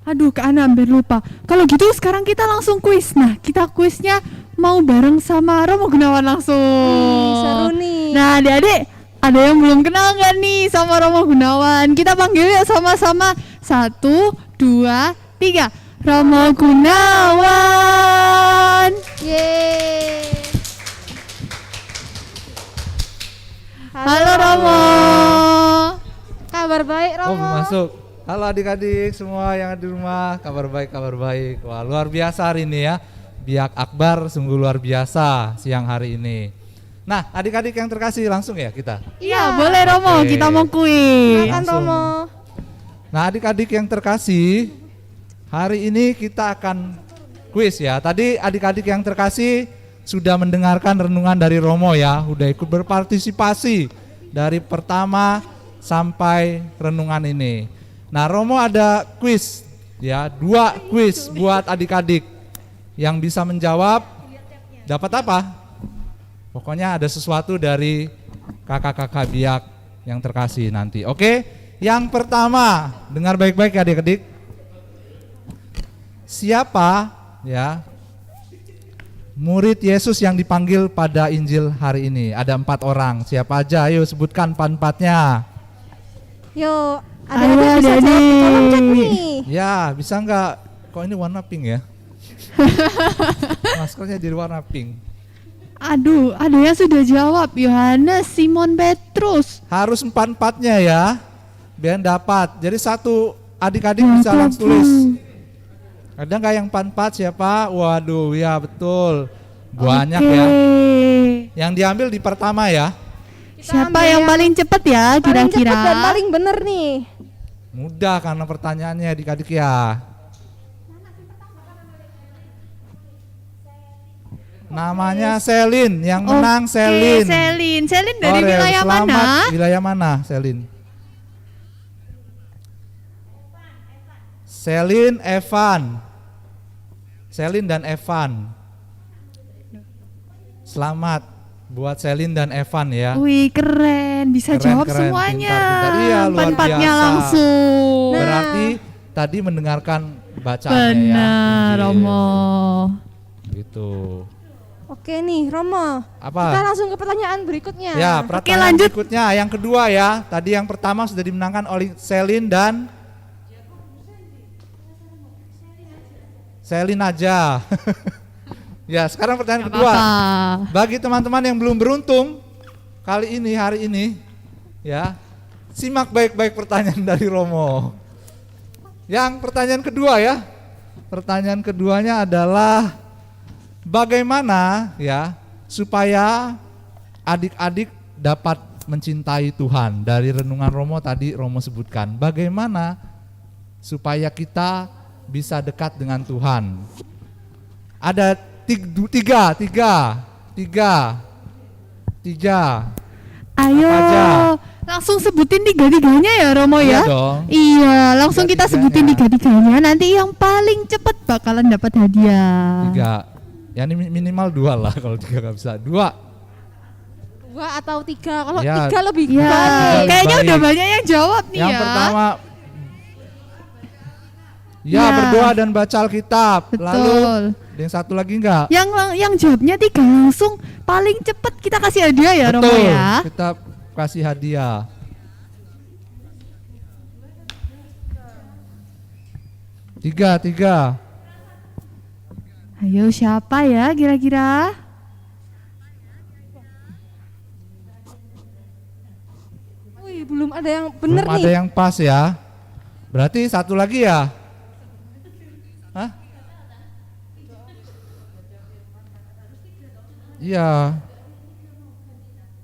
Aduh, Kak Ana hampir lupa. Kalau gitu sekarang kita langsung kuis. Nah, kita kuisnya mau bareng sama Romo Gunawan langsung. Seru nih. Nah, adik-adik, ada yang belum kenal nggak nih sama Romo Gunawan? Kita panggil yuk sama-sama. 1, 2, 3. Romo Gunawan. Yeay. Halo Romo. Kabar baik Romo. Masuk. Halo adik-adik semua yang ada di rumah, kabar baik. Wah, luar biasa hari ini ya. Biak Akbar sungguh luar biasa siang hari ini. Nah, adik-adik yang terkasih langsung ya kita. Iya, boleh Romo, Oke. kita mau kuis. Silakan Romo. Nah, adik-adik yang terkasih, hari ini kita akan kuis ya. Tadi adik-adik yang terkasih sudah mendengarkan renungan dari Romo ya, udah ikut berpartisipasi dari pertama sampai renungan ini. Nah, Romo ada kuis ya, 2 kuis buat adik-adik. Yang bisa menjawab dapat apa? Pokoknya ada sesuatu dari kakak-kakak Biak yang terkasih nanti. Oke, yang pertama, dengar baik-baik ya adik-adik. Siapa ya murid Yesus yang dipanggil pada Injil hari ini? Ada 4 orang. Siapa aja? Ayo sebutkan 4-4-nya. Yuk, ada yang bisa jawab di kolom chat nih. Ya, bisa nggak? Kok ini warna pink ya? Maskernya jadi warna pink. Aduh, ada yang sudah jawab. Yohanes, Simon, Petrus. Harus 4-4-nya ya, biar dapat. Jadi satu adik-adik bisa langsung tulis. Ada nggak yang 4-4 siapa? Waduh, ya betul. Banyak ya. Yang diambil di pertama ya. Siapa yang paling cepat ya Paling kira-kira? cepat dan paling bener nih. Mudah karena pertanyaannya adik-adik ya. Namanya Selin, yang menang Selin. Selin. Selin dari Orel, wilayah selamat. mana? Wilayah mana, Selin? Selin, Evan. Selin dan Evan. Selamat buat Selin dan Evan ya. Wih, keren. Bisa Keren, jawab keren, semuanya. pintar. Iya, luar Empat-empatnya biasa. langsung. Berarti tadi mendengarkan bacaannya ya. Benar, Injil. Romo. Gitu. Oke nih Romo, Apa? kita langsung ke pertanyaan berikutnya. Ya, pertanyaan berikutnya yang kedua ya. Tadi yang pertama sudah dimenangkan oleh Selin dan Selin aja. Ya, sekarang pertanyaan kedua. Bagi teman-teman yang belum beruntung kali ini, hari ini, ya, simak baik-baik pertanyaan dari Romo. Yang pertanyaan kedua ya. Pertanyaan keduanya adalah bagaimana ya supaya adik-adik dapat mencintai Tuhan. Dari renungan Romo tadi Romo sebutkan bagaimana supaya kita bisa dekat dengan Tuhan. Ada tiga. Ayo, langsung sebutin tiga-tiganya ya Romo Iya ya. dong. Iya, langsung kita sebutin tiga-tiganya. Nanti yang paling cepat bakalan dapat hadiah. 3. Ya ini minimal 2 lah, kalau 3 nggak bisa 2. 2 atau 3, kalau Ya. 3 lebih Ya, baik. kayaknya Baik. udah banyak yang jawab nih Yang ya. pertama, Ya. berdoa dan baca Alkitab. Betul. Lalu yang satu lagi enggak? Yang jawabnya 3 langsung paling cepat kita kasih hadiah ya Romo Betul, ya. kita kasih hadiah. Tiga. Ayo siapa ya kira-kira? Wih, belum ada yang bener Belum nih. ada yang pas ya. Berarti satu lagi ya? Hah? Iya.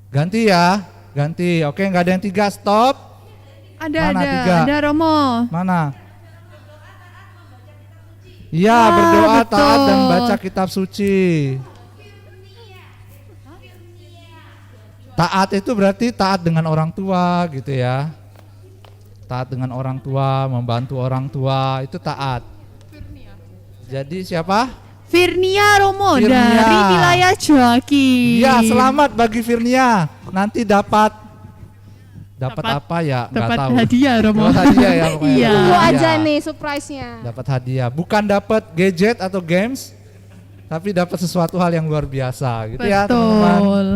Ganti ya, ganti. Oke, nggak ada yang 3, stop. Mana tiga? Ada Romo. Mana? Iya, Wah, berdoa, betul. taat dan baca kitab suci. Taat itu berarti taat dengan orang tua gitu ya. Taat dengan orang tua, membantu orang tua, itu taat. Jadi siapa? Firnia Romo Firnia. dari wilayah Joaki. Iya, selamat bagi Firnia. Nanti dapat apa ya? Nggak dapat tahu. hadiah, Romo. Dapat hadiah ya pokoknya. Iya. Dapat Tunggu hadiah. aja nih surprise-nya. Dapat hadiah, bukan dapat gadget atau games, tapi dapat sesuatu hal yang luar biasa gitu ya teman-teman. Betul.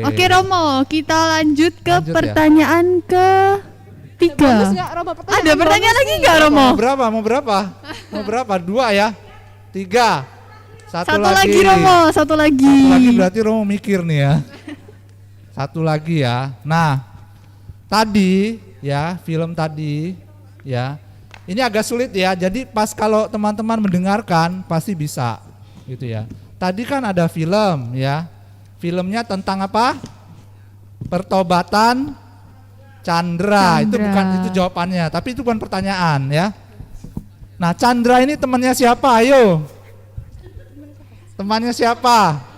Oke Romo, kita lanjut ke Lanjut ya. pertanyaan ketiga. Bonus nggak, Romo? Ada pertanyaan lagi nggak Romo? Mau berapa? Mau berapa? 2 ya? 3. Satu lagi Romo, satu lagi. Satu lagi berarti Romo mikir nih ya. Satu lagi ya. Nah, tadi ya, film tadi ya. Ini agak sulit ya. Jadi pas kalau teman-teman mendengarkan pasti bisa. gitu ya. Tadi kan ada film ya. Filmnya tentang apa? Pertobatan Chandra. Itu jawabannya, tapi itu bukan pertanyaan ya. Nah, Chandra ini temannya siapa? Ayo. Temannya siapa?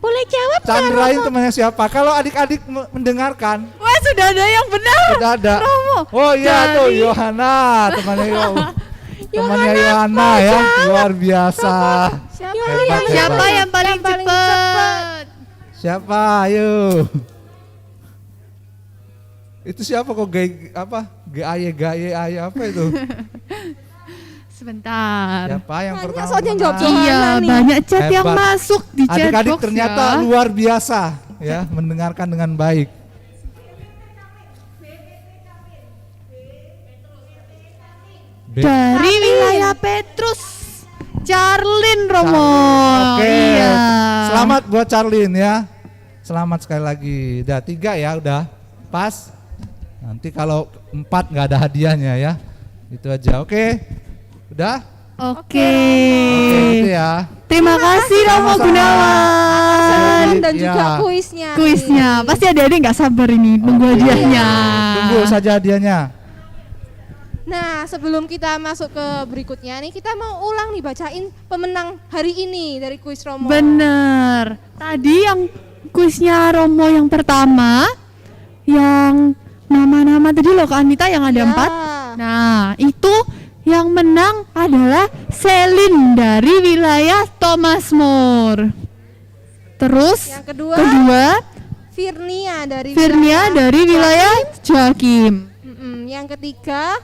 Boleh jawab Chandra ini temannya siapa? Kalau adik-adik mendengarkan. Wah, sudah ada yang benar. Sudah ada. Romo. Oh iya tuh Yohana, temannya temannya Yohana ya, luar biasa. Siapa yang paling cepat? Siapa? Ayo. Itu siapa kok gaye apa itu? Sebentar. Siapa yang pertama? Soalnya jawab Iya, nih. banyak chat yang masuk di chat Adik-adik box ternyata ya. luar biasa ya, mendengarkan dengan baik. Dari wilayah Petrus, Charlin Romo. Oke. Iya. Selamat buat Charlin ya. Selamat sekali lagi. Udah 3 ya, udah pas. Nanti kalau 4 nggak ada hadiahnya ya. Itu aja. Oke. Udah? Oke. Oke, gitu ya. Terima kasih Romo Sama-sama. Gunawan. Dan juga Iya. kuisnya. Kuisnya. Pasti adik-adik nggak sabar ini nunggu hadiahnya. Tunggu saja hadiahnya. Nah, sebelum kita masuk ke berikutnya nih, kita mau ulang nih bacain pemenang hari ini dari kuis Romo. Bener. Tadi yang kuisnya Romo yang pertama, yang nama-nama tadi loh Kak Anita yang ada 4. Nah, itu yang menang adalah Selin dari wilayah Thomas More. Terus Yang kedua, Firnia dari wilayah Joakim. Yang ketiga,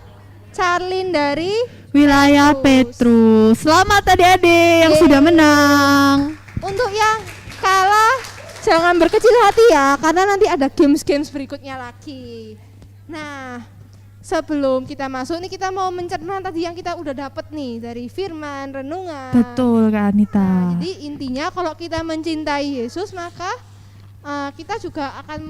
Charlin dari Wilayah Petrus. Selamat adik-adik yang sudah menang. Untuk yang kalah jangan berkecil hati ya, karena nanti ada games-games berikutnya lagi. Nah, sebelum kita masuk nih, kita mau mencerna tadi yang kita udah dapat nih dari firman renungan. Betul Kak Anita. Jadi intinya kalau kita mencintai Yesus, maka kita juga akan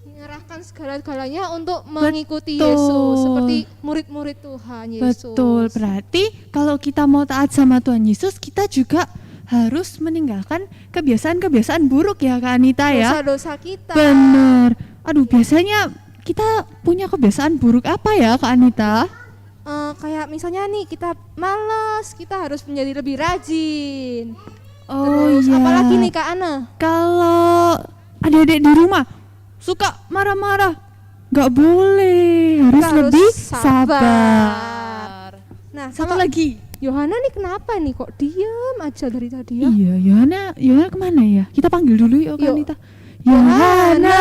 menyerahkan segala-galanya untuk mengikuti Yesus seperti murid-murid Tuhan Yesus. Betul, berarti kalau kita mau taat sama Tuhan Yesus, kita juga harus meninggalkan kebiasaan-kebiasaan buruk ya Kak Anita ya. Dosa-dosa kita. Bener. Aduh, biasanya kita punya kebiasaan buruk apa ya Kak Anita? Kayak misalnya nih, kita malas, kita harus menjadi lebih rajin. Oh Terus iya. apalagi nih Kak Ana? Kalau adik-adik di rumah suka marah-marah, nggak boleh, harus lebih sabar. Nah, satu lagi. Yohana nih kenapa nih kok diam aja dari tadi ya? Iya, Yohana kemana ya? Kita panggil dulu yuk Kak Anita. Yohana.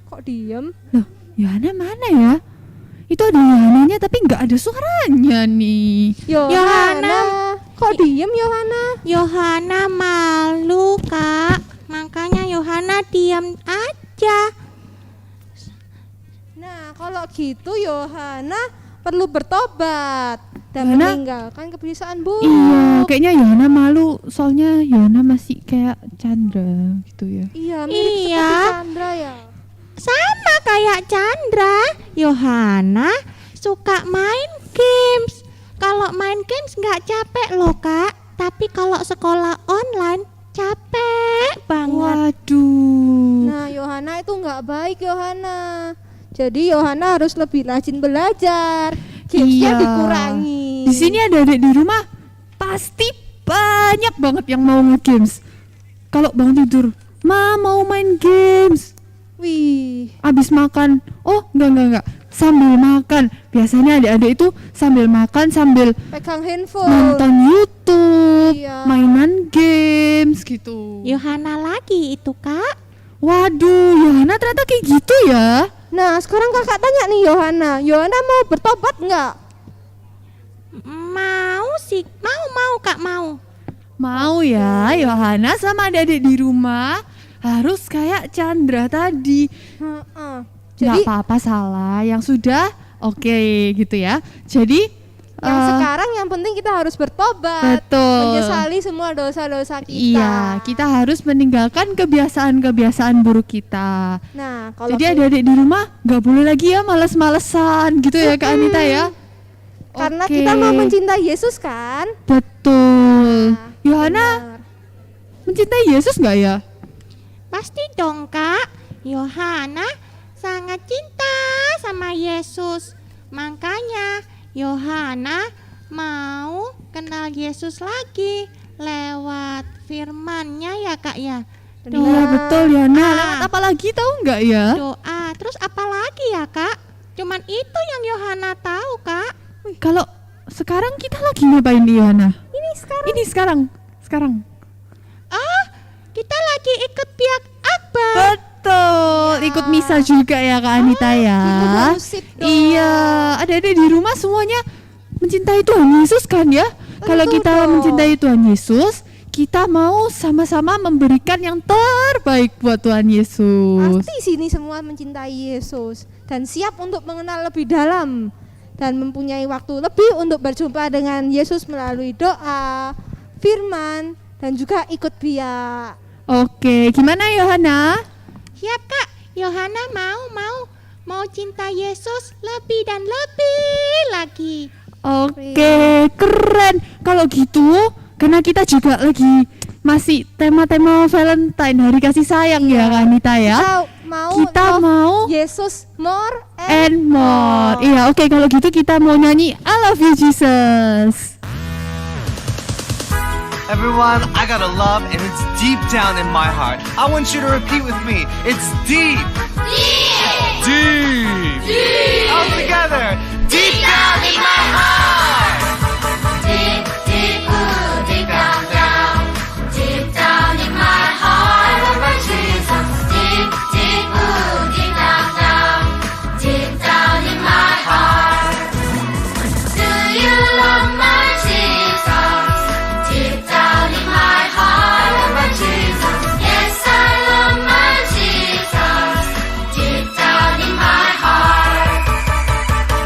Kok diam? Loh, Yohana mana ya? Itu ada Yohananya tapi nggak ada suaranya nih. Yohana. Kok diam Yohana? Yohana malu Kak, makanya Yohana diam aja. Nah, kalau gitu Yohana perlu bertobat dan Yohana? meninggalkan kebiasaan buruk. Iya, kayaknya Yohana malu soalnya Yohana masih kayak Chandra gitu ya. Iya, mirip seperti Chandra ya. Sama kayak Chandra, Yohana suka main games. Kalau main games nggak capek loh Kak, tapi kalau sekolah online capek banget. Waduh. Nah, Yohana itu nggak baik Yohana. Jadi Yohana harus lebih rajin belajar. Gamesnya dikurangi. Di sini ada adik di rumah pasti banyak banget yang mau nge-games. Kalau bangun tidur, Ma mau main games. Wih. Abis makan, oh enggak. Sambil makan, biasanya adik-adik itu sambil makan sambil pegang handphone, nonton YouTube, Iya. mainan games gitu. Yohana lagi itu Kak. Waduh, Yohana ternyata kayak gitu ya. Nah, sekarang kakak tanya nih Yohana mau bertobat nggak? Mau sih, mau Kak, mau. Mau ya, Yohana sama adik-adik di rumah harus kayak Chandra tadi. Nggak apa-apa salah, yang sudah oke gitu ya. Jadi yang sekarang yang penting kita harus bertobat, betul. menyesali semua dosa-dosa kita. Iya, kita harus meninggalkan kebiasaan-kebiasaan buruk kita. Nah, kalau jadi adik-adik di rumah nggak boleh lagi ya malas-malesan gitu ya Kak Anita ya. Karena Oke. kita mau mencintai Yesus kan? Betul. Yohana mencintai Yesus nggak ya? Pasti dong Kak. Yohana sangat cinta sama Yesus. Makanya Yohana mau kenal Yesus lagi lewat firman-Nya ya Kak ya. Iya betul Yohana. Lewat apa lagi tahu nggak ya? Doa. Terus apa lagi ya Kak? Cuman itu yang Yohana tahu Kak. Kalau sekarang kita lagi ngapain Yohana? Ini sekarang. Oh, kita lagi ikut biak akbar. Betul, ikut misa juga ya Kak Anita ya. Iya, adik-adik di rumah semuanya mencintai Tuhan Yesus kan ya? Kalau kita mencintai Tuhan Yesus, kita mau sama-sama memberikan yang terbaik buat Tuhan Yesus. Pasti sini semua mencintai Yesus dan siap untuk mengenal lebih dalam dan mempunyai waktu lebih untuk berjumpa dengan Yesus melalui doa, firman, dan juga ikut biak. Oke, gimana Yohana? Siap Kak. Yohana mau cinta Yesus lebih dan lebih lagi. Oke, keren. Kalau gitu, karena kita juga lagi masih tema-tema Valentine, hari kasih sayang ya Kak Anita ya. Kita mau Yesus more and more. Iya, oke kalau gitu kita mau nyanyi I Love You Jesus. Everyone, I got a love and it's deep down in my heart. I want you to repeat with me. It's deep. Deep. Deep. Deep. All together. Deep down in my heart. Deep, deep, ooh, deep down, down. Deep down in my heart. I love my Jesus. Deep, deep, ooh, deep down, down. Deep down in my heart. Do you love my Jesus? Deep down in my heart. I love my Jesus. Yes, I love my Jesus. Deep down in my heart.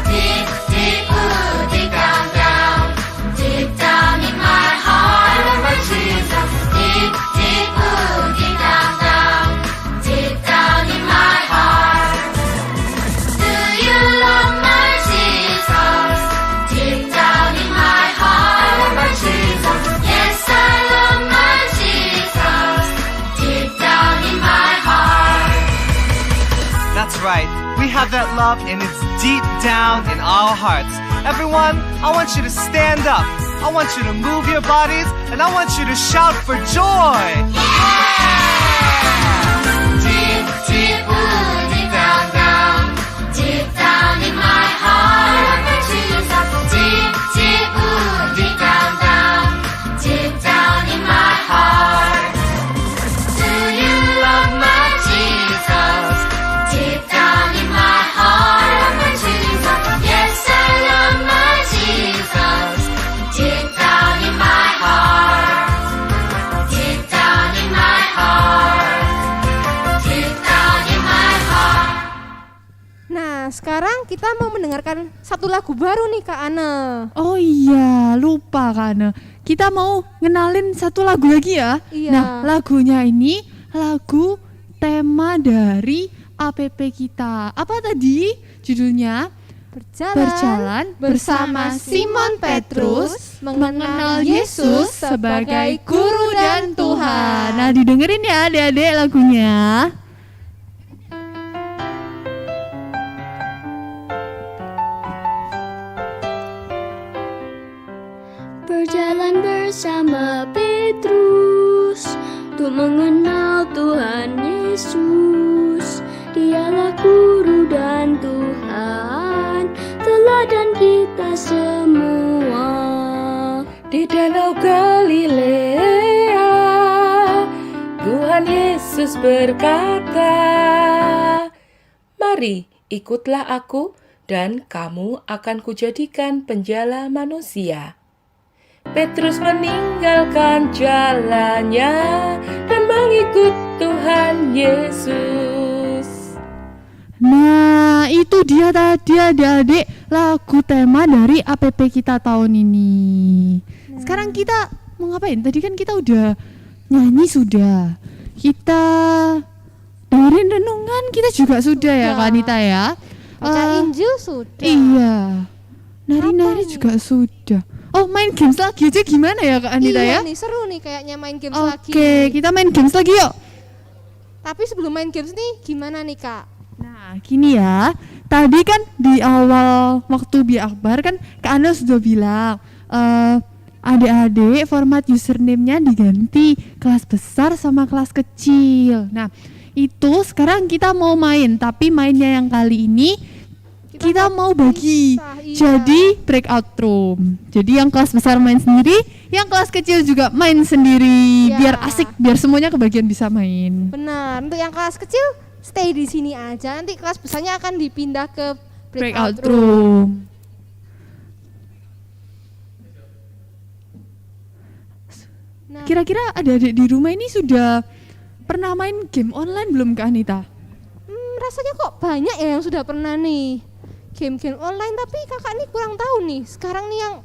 Deep, deep, ooh, deep down, down. Deep down in my heart. I love my Jesus. Deep, deep, ooh, deep down, down. Deep down in my heart. Do you love my Jesus? Deep down in my heart. I love my Jesus. Yes, I love my Jesus. Deep down in my heart. That's right. We have that love and it's deep down in our hearts. Everyone, I want you to stand up. I want you to move your bodies and I want you to shout for joy. Deep, deep, ooh, deep down, down. Deep down in my heart. I love my Jesus. Deep, deep, ooh, deep down, down. Deep down in my heart. Do you love my Jesus? Deep down in my heart. I love my Jesus. Yes, I love my Jesus. Deep down in my heart. Deep down in my heart. Deep down in my heart. Nah, sekarang kita mau mendengarkan satu lagu baru nih Kak Ane. Oh iya, lupa Kak Ana. Kita mau ngenalin satu lagu lagi ya. Iya. Nah, lagunya ini lagu tema dari APP kita. Apa tadi judulnya? Berjalan bersama Simon Petrus mengenal Yesus sebagai Guru dan Tuhan. Nah, didengerin ya adik-adik lagunya. Berjalan bersama Petrus untuk mengenal Tuhan Yesus. Dialah Guru dan Tuhan, teladan kita semua. Di Danau Galilea, Tuhan Yesus berkata, "Mari, ikutlah aku dan kamu akan kujadikan penjala manusia." Petrus meninggalkan jalannya dan mengikut Tuhan Yesus. Nah, itu dia tadi adik-adik lagu tema dari APP kita tahun ini. Sekarang kita mau ngapain? Tadi kan kita udah nyanyi sudah. Kita dengerin renungan kita juga sudah ya Kak Anita ya. Baca Injil sudah. Iya. Nari-nari juga sudah. Oh, main games lagi aja gimana ya Kak Anita Iya ya? nih, seru nih kayaknya main games lagi. Oke, kita main games lagi yuk. Tapi sebelum main games nih gimana nih Kak? Nah, gini ya. Tadi kan di awal waktu Biakbar kan Kak Ana sudah bilang adik-adik format username-nya diganti kelas besar sama kelas kecil. Nah, itu sekarang kita mau main, tapi mainnya yang kali ini kita mau bagi. Jadi breakout room. Jadi yang kelas besar main sendiri, yang kelas kecil juga main sendiri. Iya. Biar asik, biar semuanya kebagian bisa main. Benar, untuk yang kelas kecil stay di sini aja. Nanti kelas besarnya akan dipindah ke Breakout room. Nah, Kira-kira adik-adik di rumah ini sudah pernah main game online belum Kak Anita? rasanya kok banyak ya yang sudah pernah nih game-game online, tapi kakak nih kurang tahu nih sekarang nih yang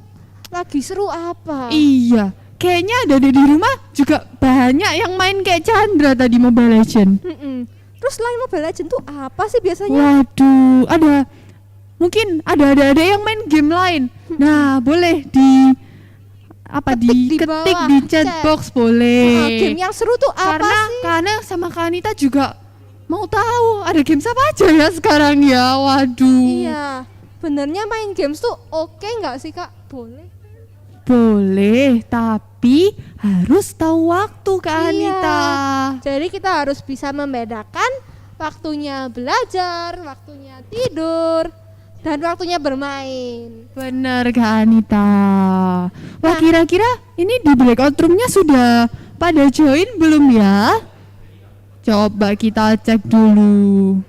lagi seru apa. Iya, kayaknya ada di rumah juga banyak yang main kayak Chandra tadi, Mobile Legend. Terus selain Mobile Legend tuh apa sih biasanya? Waduh, mungkin ada yang main game lain. Nah, boleh diketik di chat box boleh. Game yang seru tuh apa sih? Karena sama Kak Anita juga mau tahu ada games apa aja ya sekarang ya. Waduh. Iya, benernya main games tuh oke nggak sih Kak? Boleh, tapi harus tahu waktu Kak Anita. Jadi kita harus bisa membedakan waktunya belajar, waktunya tidur, dan waktunya bermain. Bener Kak Anita. Wah, kira-kira ini di breakout room-nya sudah pada join belum ya? Coba kita cek dulu.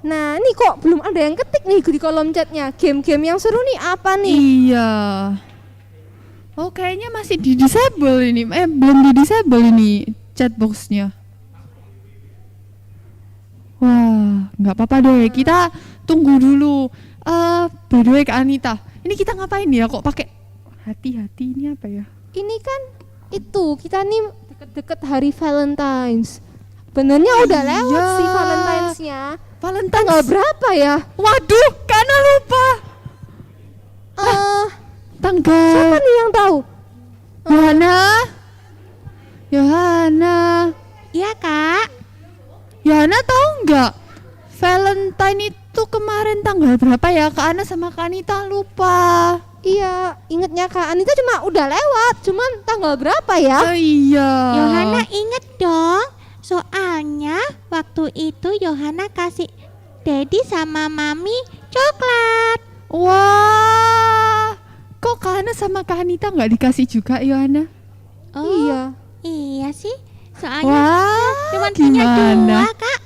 Nah, ini kok belum ada yang ketik nih di kolom chatnya. Game-game yang seru nih apa nih? Iya. Oh, kayaknya masih di disable ini. Belum di disable ini chat box-nya. Wah, nggak apa-apa deh. Kita tunggu dulu. By the way Kak Anita, ini kita ngapain ya? Kok pakai hati-hati ini apa ya? Ini kan itu kita nih deket-deket hari Valentine's. Benernya udah lewat sih Valentine's-nya. Tanggal berapa ya? Waduh, karena lupa. Tanggal. Siapa nih yang tahu? Yohana. Iya Kak. Yohana tahu nggak? Valentine itu kemarin tanggal berapa ya? Kak Ana sama Kak Anita lupa. Iya, ingetnya Kak Anita cuma udah lewat, cuman tanggal berapa ya? Oh iya. Yohana inget dong. Soalnya waktu itu Yohana kasih Daddy sama Mami coklat. Wah, kok Kak Ana sama Kak Anita nggak dikasih juga Yohana? Oh, iya sih. Soalnya cuma punya gimana? 2 Kak.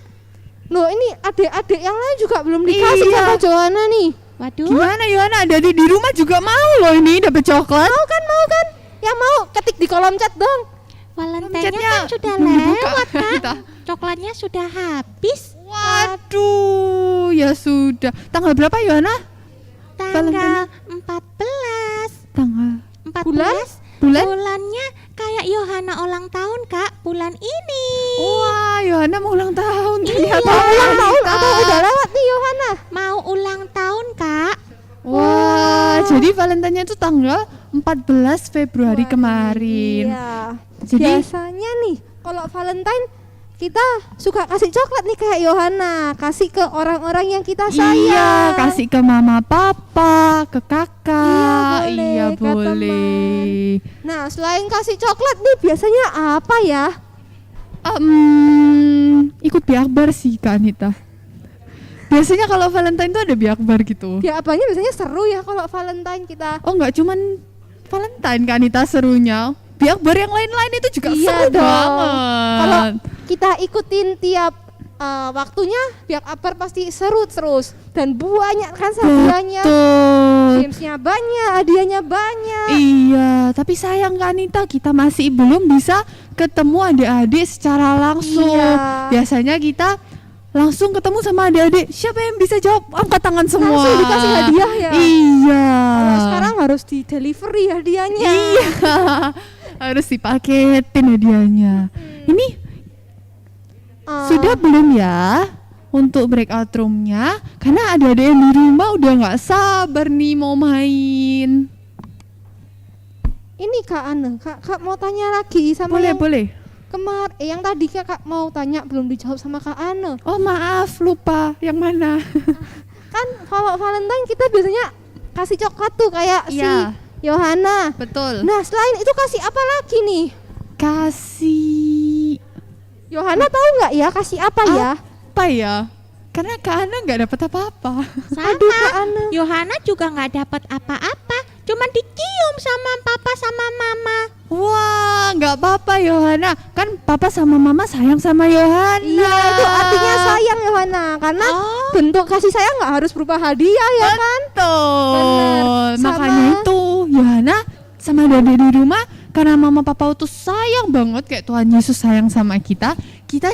Loh, ini adik-adik yang lain juga belum dikasih sama Joanna nih. Waduh. Gimana Yohana? Ada di rumah juga mau loh ini dapat coklat. Mau kan? Yang mau ketik di kolom chat dong. Valentine-nya kan sudah lewat Kak. Coklatnya sudah habis. Waduh, ya sudah. Tanggal berapa Yohana? Tanggal 14. Tanggal 14. Bulannya kayak Yohana ulang tahun Kak, bulan ini. Wah, Yohana mau ulang tahun. Iya. Ulang tahun atau udah lewat nih Yohana? Mau ulang tahun Kak. Wah, jadi Valentine-nya itu tanggal 14 Februari kemarin. Iya. Jadi biasanya nih kalau Valentine kita suka kasih coklat nih kayak Yohana, kasih ke orang-orang yang kita sayang. Iya, kasih ke mama, papa, ke kakak. Iya, ke boleh. teman. Nah, selain kasih coklat nih biasanya apa ya? Ikut biakbar sih Kak Anita. Biasanya kalau Valentine tuh ada biakbar gitu. Biakbarnya biasanya seru ya kalau Valentine kita. Oh, nggak cuman Valentine Kak Anita serunya. Biakbar yang lain-lain itu juga seru dong. banget. Kalau kita ikutin tiap waktunya, biakbar pasti seru terus dan banyak kan hadiahnya. Gamesnya banyak, hadiahnya banyak. Iya, tapi sayang Kak Anita, kita masih belum bisa ketemu adik-adik secara langsung. Iya. Biasanya kita langsung ketemu sama adik-adik. Siapa yang bisa jawab? Angkat tangan semua. Langsung dikasih hadiah ya. Iya. Kalau sekarang harus di delivery hadiahnya. Iya. Harus dipaketin hadiahnya. Ini sudah belum ya untuk breakout roomnya karena adik-adik yang di rumah udah nggak sabar nih mau main. Ini Kak Ane, Kak mau tanya lagi sama Boleh. yang tadi Kak mau tanya belum dijawab sama Kak Ane. Oh maaf, lupa. Yang mana? Kan kalau Valentine kita biasanya kasih coklat tuh kayak si Yohana. Betul. Nah selain itu kasih apa lagi nih? Kasih. Yohana tahu nggak ya kasih apa ya? Apa ya? Karena Kak Ana nggak dapat apa-apa. Sama, Yohana juga nggak dapat apa-apa, cuman dicium sama papa sama mama. Wah, nggak apa-apa Yohana. Kan papa sama mama sayang sama Yohana. Iya, itu artinya sayang Yohana. Karena bentuk kasih sayang nggak harus berupa hadiah ya kan? Betul. Makanya itu Yohana sama adik di rumah karena mama papa tuh sayang banget kayak Tuhan Yesus sayang sama kita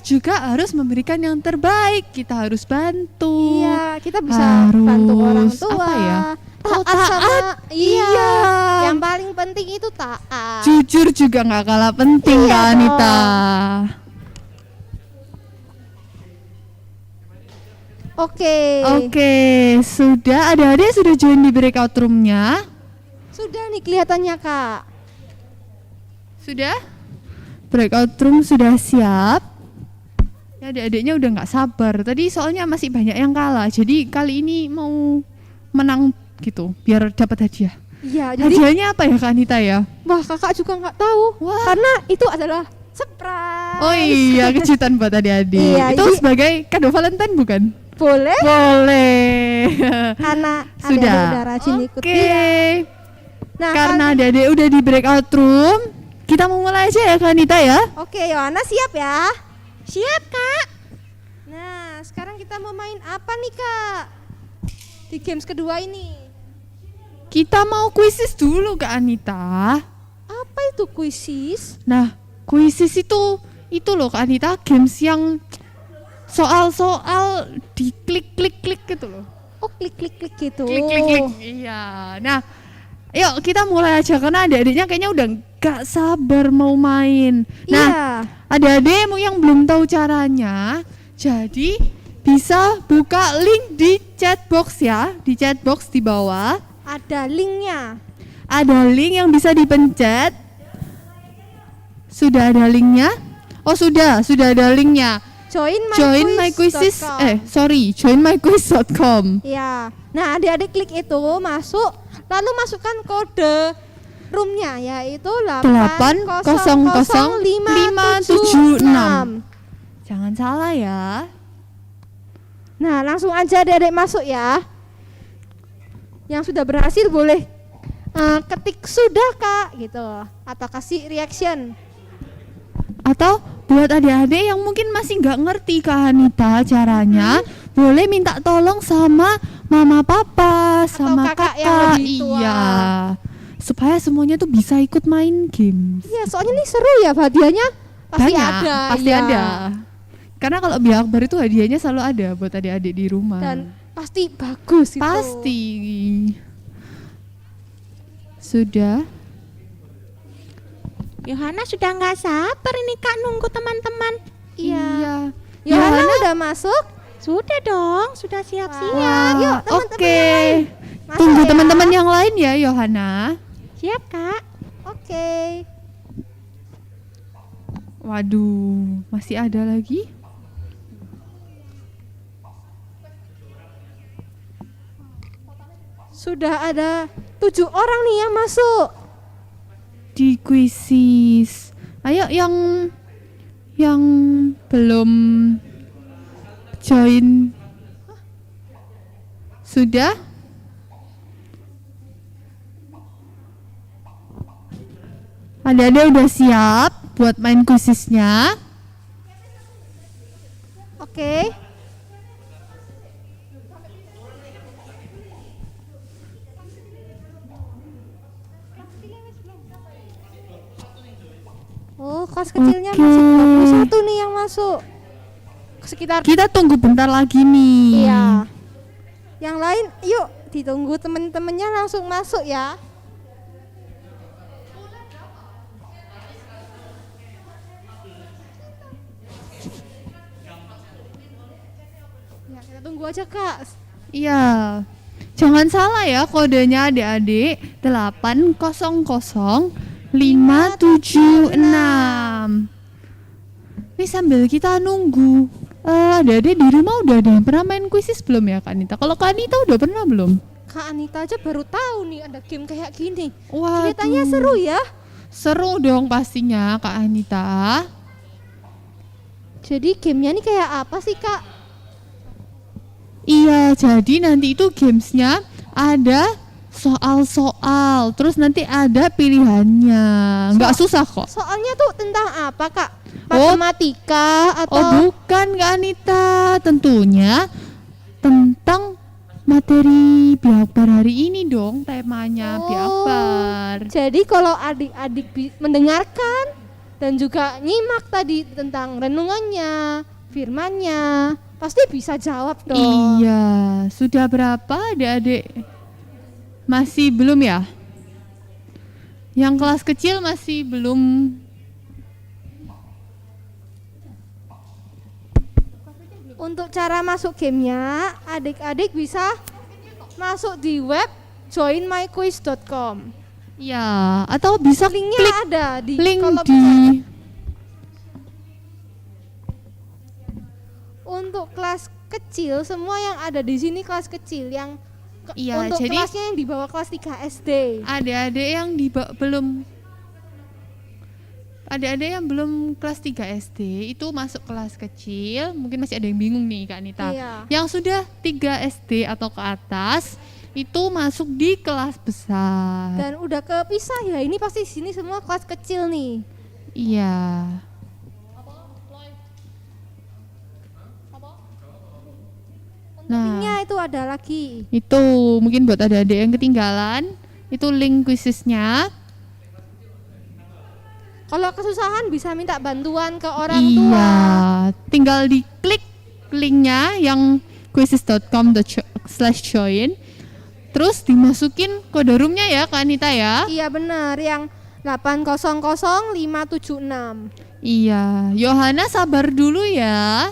juga harus memberikan yang terbaik. Kita harus bantu. Iya, kita bisa bantu orang tua. Apa ya? Taat sama iya. Yang paling penting itu taat. Jujur juga nggak kalah penting Kak Anita. Oke, sudah adik-adik sudah join di breakout roomnya? Sudah nih kelihatannya Kak. Sudah? Breakout room sudah siap. Ya adik-adiknya udah nggak sabar. Tadi soalnya masih banyak yang kalah. Jadi kali ini mau menang gitu, biar dapat hadiah. Iya. Jadi hadiahnya apa ya Kak Anita ya? Wah kakak juga nggak tahu. Wah. Karena itu adalah surprise. Oh iya, kejutan buat adik-adik. Iya, itu sebagai kado Valentine bukan? Boleh. Boleh. Karena sudah. Udah rajin ikut. Nah, karena adik-adik udah di breakout room, kita mau mulai aja ya Kak Anita ya. Oke, Yohana siap ya? Siap Kak. Nah, sekarang kita mau main apa nih Kak? Di games kedua ini. Kita mau kuisis dulu Kak Anita. Apa itu kuisis? Nah, kuisis itu loh Kak Anita, games yang soal-soal di klik gitu loh. Oh, klik gitu. Klik. Iya. Nah, yuk kita mulai aja karena adik-adiknya kayaknya udah gak sabar mau main. Nah, adik-adik yang belum tahu caranya, jadi bisa buka link di chat box ya, di chat box di bawah. Ada linknya. Ada link yang bisa dipencet. Sudah ada linknya? Oh sudah ada linknya. joinmyquizzes.com. Ya. Nah, adik-adik klik itu masuk, lalu masukkan kode roomnya yaitu 8000576. Jangan salah ya. Nah, langsung aja adik-adik masuk ya. Yang sudah berhasil boleh ketik sudah Kak gitu, atau kasih reaction. Atau buat adik-adik yang mungkin masih nggak ngerti Kak Anita caranya, boleh minta tolong sama mama papa, sama kakak yang lebih tua. Iya. Supaya semuanya tuh bisa ikut main games. Iya, soalnya ini seru ya, hadiahnya pasti ada. Pasti ada. Karena kalau Bi Akbar itu hadiahnya selalu ada buat adik-adik di rumah. Dan pasti bagus itu. Pasti. Sudah. Yohana sudah nggak sabar ini Kak nunggu teman-teman. Iya. Yohana udah masuk? Sudah dong, sudah siap-siap. Yuk teman-teman yang lain. Tunggu teman-teman yang lain ya Yohana. Siap Kak. Oke. Waduh, masih ada lagi? Sudah ada 7 orang nih yang masuk di kuisis. Ayo yang belum join. Sudah? Adik-adik udah siap buat main kuisisnya? Oke. Oh, kelas kecilnya masih 21 nih yang masuk. Sekitar kita tunggu bentar lagi nih. Iya. Yang lain yuk ditunggu temen-temennya langsung masuk ya. Ya, kita tunggu aja Kak. Iya. Jangan salah ya kodenya adik-adik 800-576. Nih sambil kita nunggu, adik-adik di rumah udah ada yang pernah main kuisis belum ya Kak Anita? Kalau Kak Anita udah pernah belum? Kak Anita aja baru tahu nih ada game kayak gini. Waduh. Kelihatannya seru ya. Seru dong pastinya Kak Anita. Jadi gamenya nih kayak apa sih Kak? Iya, jadi nanti itu gamesnya ada soal-soal, terus nanti ada pilihannya, nggak susah kok. Soalnya tuh tentang apa Kak? Matematika atau? Oh bukan Kak Anita, tentunya tentang materi Biakbar hari ini dong, temanya Biakbar. Jadi kalau adik-adik mendengarkan dan juga nyimak tadi tentang renungannya, firmannya, pasti bisa jawab dong. Iya, sudah berapa adik-adik? Masih belum ya? Yang kelas kecil masih belum. Untuk cara masuk gamenya, adik-adik bisa masuk di web joinmyquiz.com. Ya, atau bisa linknya klik ada di link kolom di. Untuk kelas kecil, semua yang ada di sini kelas kecil yang Iya, untuk jadi kelasnya yang di bawah kelas 3 SD. Adik-adik yang belum kelas 3 SD itu masuk kelas kecil, mungkin masih ada yang bingung nih Kak Anita. Iya. Yang sudah 3 SD atau ke atas itu masuk di kelas besar. Dan udah kepisah ya, ini pasti sini semua kelas kecil nih. Iya. Linknya itu ada lagi. Itu mungkin buat adik-adik yang ketinggalan, itu link kuisisnya. Kalau kesusahan bisa minta bantuan ke orang Iya, tua. tinggal diklik linknya yang quizzes.com/join, terus dimasukin kode roomnya ya Kak Anita ya. Iya benar, yang 800-576. Iya, Yohana sabar dulu ya.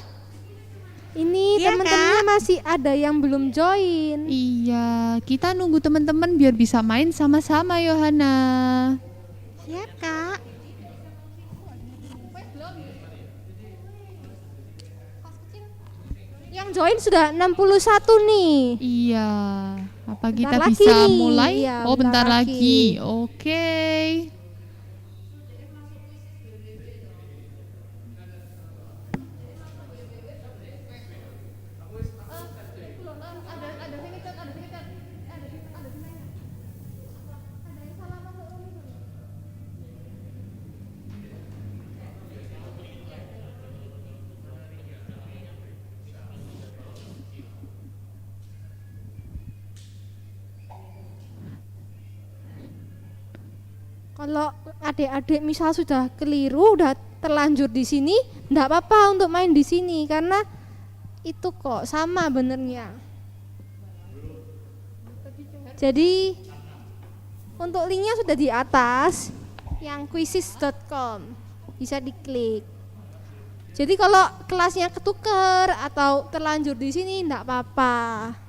Ini Iya, teman-temannya masih ada yang belum join. Iya, kita nunggu teman-teman biar bisa main sama-sama Yohana. Siap Kak. Yang join sudah 61 nih. Iya, apa kita Bentar bisa lagi nih. mulai? Iya, Oh, bentar bentar lagi. lagi. Oke. Kalau adik-adik misal sudah keliru, udah terlanjur di sini, enggak apa-apa untuk main di sini karena itu kok sama benernya. Jadi untuk linknya sudah di atas, yang quizzes.com, bisa diklik. Jadi kalau kelasnya ketuker atau terlanjur di sini enggak apa-apa.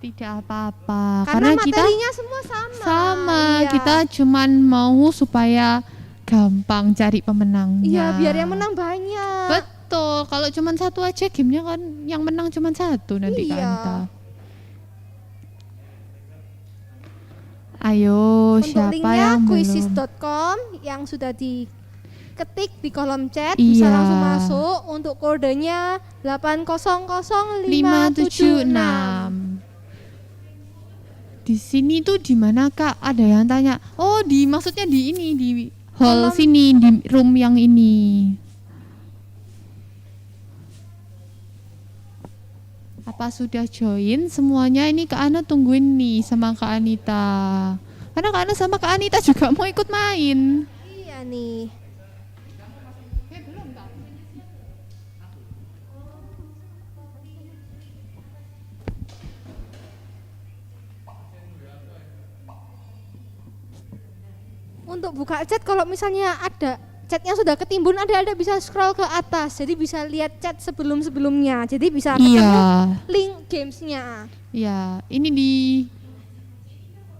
Tidak apa-apa. Karena kita materinya semua sama. sama, Iya. kita cuman mau supaya gampang cari pemenangnya. Iya, biar yang menang banyak. Betul, kalau cuman satu aja gamenya kan yang menang cuman satu nanti Kak Iya. Anta. Ayo, Untuk siapa linknya yang belum? quizzes.com yang sudah diketik di kolom chat bisa Iya. langsung masuk. Untuk kodenya 800-576. Di sini tuh di mana Kak? Ada yang tanya. Oh, maksudnya di ini, di hall sini, di room yang ini. Apa sudah join semuanya? Ini Kak Ana tungguin nih sama Kak Anita. Karena Kak Ana sama Kak Anita juga mau ikut main. Iya nih. Untuk buka chat kalau misalnya ada chatnya sudah ketimbun, adik-adik bisa scroll ke atas, jadi bisa lihat chat sebelum-sebelumnya, jadi bisa Iya. ketemu link gamesnya. Ya, ini di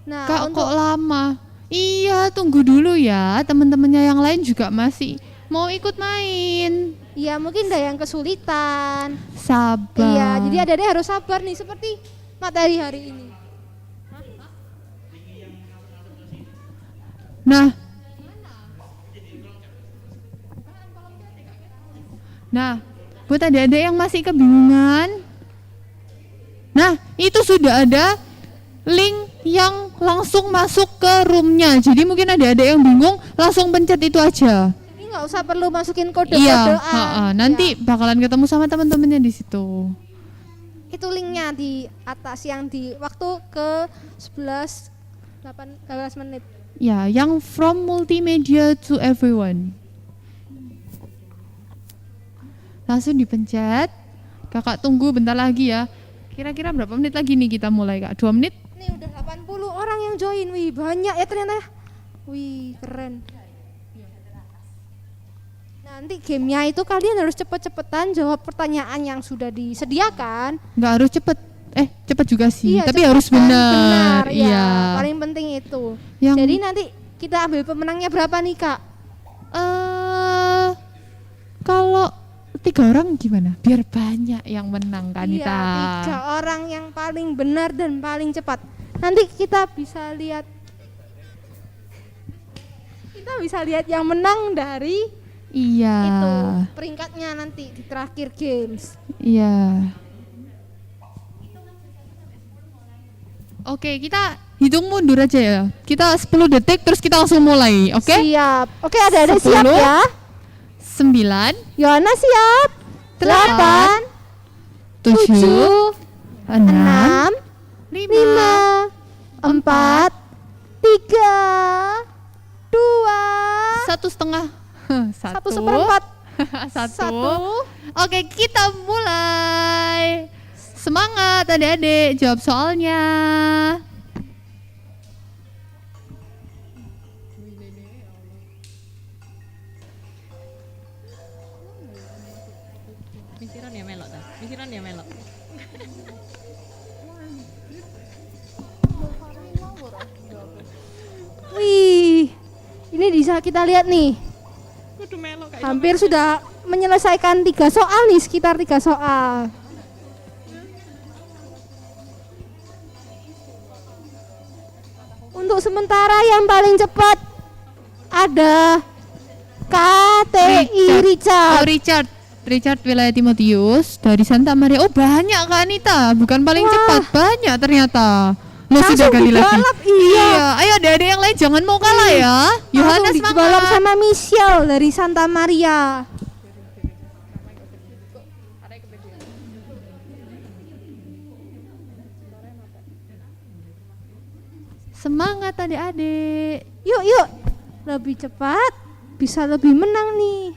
Nah, kok lama? Iya, tunggu dulu ya. Teman-temannya yang lain juga masih mau ikut main. Iya, mungkin ada yang kesulitan. Sabar. Iya, jadi adik-adik harus sabar nih seperti materi hari ini. Nah, buat adik-adik yang masih kebingungan, nah itu sudah ada link yang langsung masuk ke roomnya. Jadi mungkin adik-adik yang bingung langsung pencet itu aja. Jadi nggak usah perlu masukin kode Iya, kodean. nanti bakalan ketemu sama teman-temannya di situ. Itu linknya di atas yang di waktu ke 18 menit. Ya, yang from multimedia to everyone. Langsung dipencet. Kakak tunggu bentar lagi ya. Kira-kira berapa menit lagi nih kita mulai, Kak? 2 menit? Nih udah 80 orang yang join. Wih, banyak ya ternyata. Wih, keren. Nanti gamenya itu kalian harus cepet-cepetan jawab pertanyaan yang sudah disediakan. Nggak harus cepet. Cepet juga sih. Iya, tapi cepet harus dan benar. ya. Iya. Paling penting itu. Yang- Jadi nanti kita ambil pemenangnya berapa nih, Kak? Kalau 3 orang gimana? Biar banyak yang menang, Kak Anita. Iya, 3 orang yang paling benar dan paling cepat. Nanti kita bisa lihat yang menang dari Iya. itu peringkatnya nanti di terakhir games. Iya. Oke, kita hitung mundur aja ya. Kita 10 detik terus kita langsung mulai, oke? Siap. Oke, ada siap ya. 9, Yohana siap. 8, 7, 6, 5, 4, 3, 2, 1,5. 1/4. 1. Oke, kita mulai. Semangat adik-adik, jawab soalnya. Pikiran ya melok. Wih, ini bisa kita lihat nih. Hampir sudah menyelesaikan 3 soal nih, sekitar 3 soal. Untuk sementara yang paling cepat ada KTI Richard. Richard Wilayah Timotius dari Santa Maria. Oh, banyak Kak Anita, bukan paling cepat, banyak ternyata. Lo sudah ganti lagi. dibalap, iya. Ayo adik-adik yang lain jangan mau kalah ya. Yohanes dibalap semangat. sama Michelle dari Santa Maria. Semangat adik-adik. Yuk, lebih cepat, bisa lebih menang nih.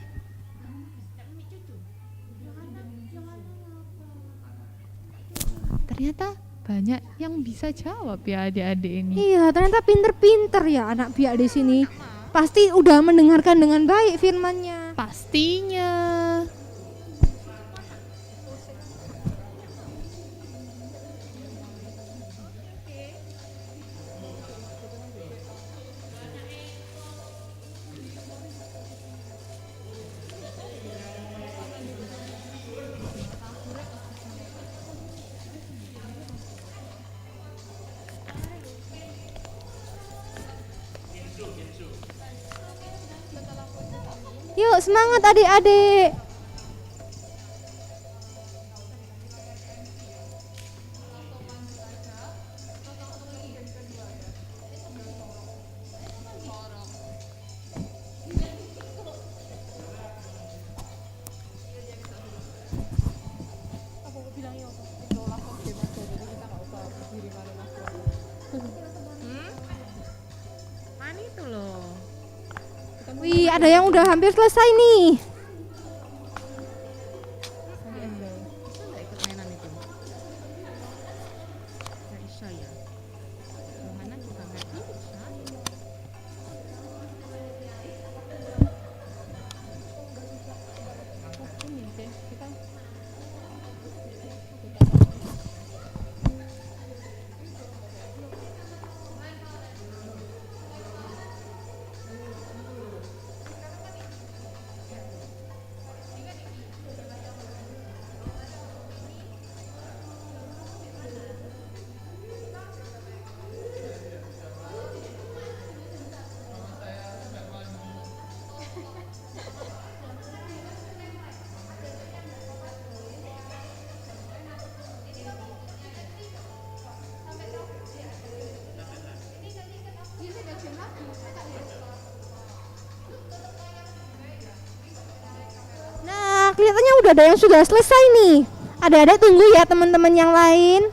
Ternyata banyak yang bisa jawab ya adik-adik ini. Iya, ternyata pinter-pinter ya anak biak di sini. Pasti udah mendengarkan dengan baik firman-Nya. Pastinya. Yuk, semangat adik-adik. Mana itu loh? Wih, ada yang udah hampir selesai nih. Nggak ikut mainan itu. Nggak bisa ya. Mana juga nggak bisa. udah ada yang sudah selesai nih. Adik-adik tunggu ya teman-teman yang lain.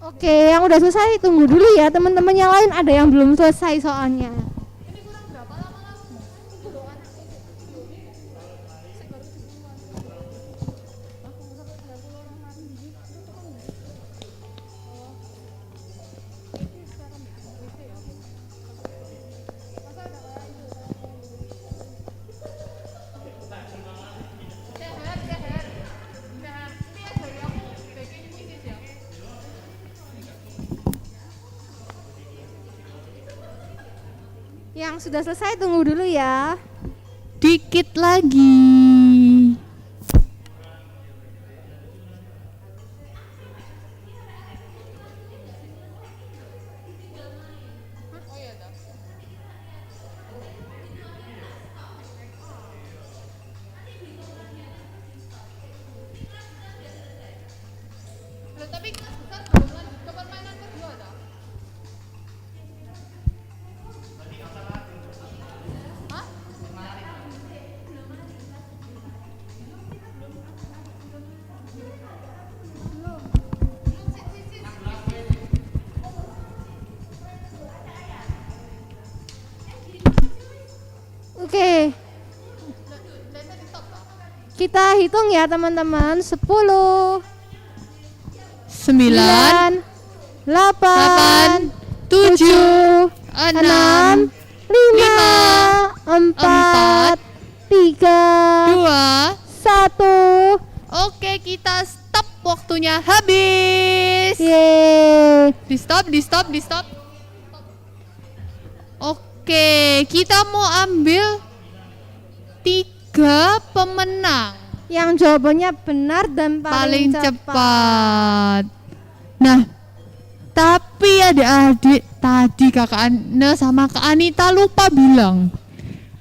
Oke, yang udah selesai tunggu dulu ya teman-teman yang lain, ada yang belum selesai soalnya. Yang sudah selesai tunggu dulu ya. Dikit lagi. Oke. Kita hitung ya teman-teman. 10 9 8 7 6 5 4 3 2 1. Oke, kita stop, waktunya habis. Yeay. Di stop. Oke, kita mau ambil 3 pemenang yang jawabannya benar dan paling cepat. Nah, tapi adik-adik tadi Kakak Anne sama Kak Anita lupa bilang,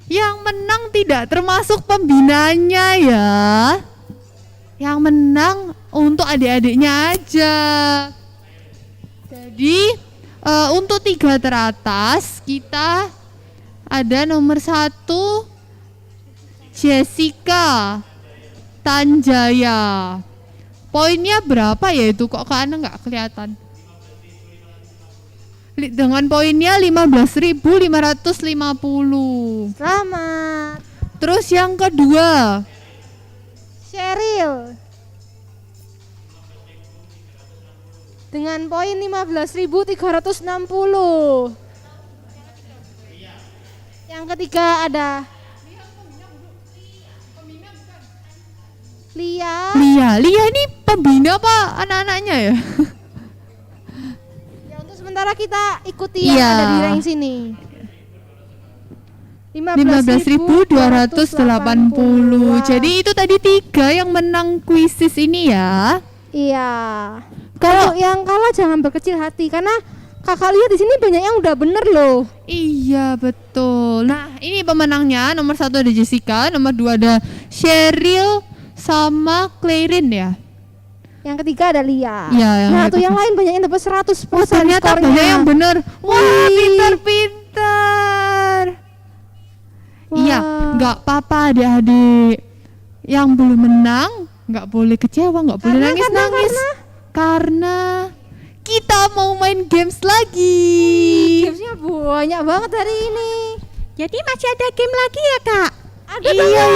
yang menang tidak termasuk pembinanya ya. Yang menang untuk adik-adiknya aja. Jadi untuk 3 teratas kita ada nomor 1 Jessica Tanjaya. Poinnya berapa ya itu, kok Kak Ana nggak kelihatan? Dengan poinnya 15.550. Selamat. Terus yang kedua Cheryl dengan poin 15.360. Yang ketiga ada Lia ini pembina apa anak-anaknya ya? Ya, untuk sementara kita ikuti yang ada di rank sini. 15.280. Jadi itu tadi 3 yang menang kuisis ini ya. Iya. Kalau yang kalah jangan berkecil hati karena kakak lihat di sini banyak yang udah bener loh. Iya betul. Nah ini pemenangnya, nomor 1 ada Jessica, nomor 2 ada Cheryl sama Clarin ya. Yang ketiga ada Lia. Ya, nah tuh yang lain banyak yang dapat 100%. Ternyata skornya. banyak yang bener. Wah pintar. Iya, nggak apa-apa adik-adik. Yang belum menang nggak boleh kecewa, nggak boleh nangis-nangis. Karena kita mau main games lagi. Gamesnya banyak banget hari ini. Jadi masih ada game lagi ya Kak? Ada iya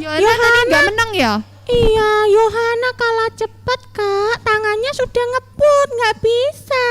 Yohana tadi nggak menang ya? Iya, Yohana kalah cepet Kak. Tangannya sudah ngebut, nggak bisa.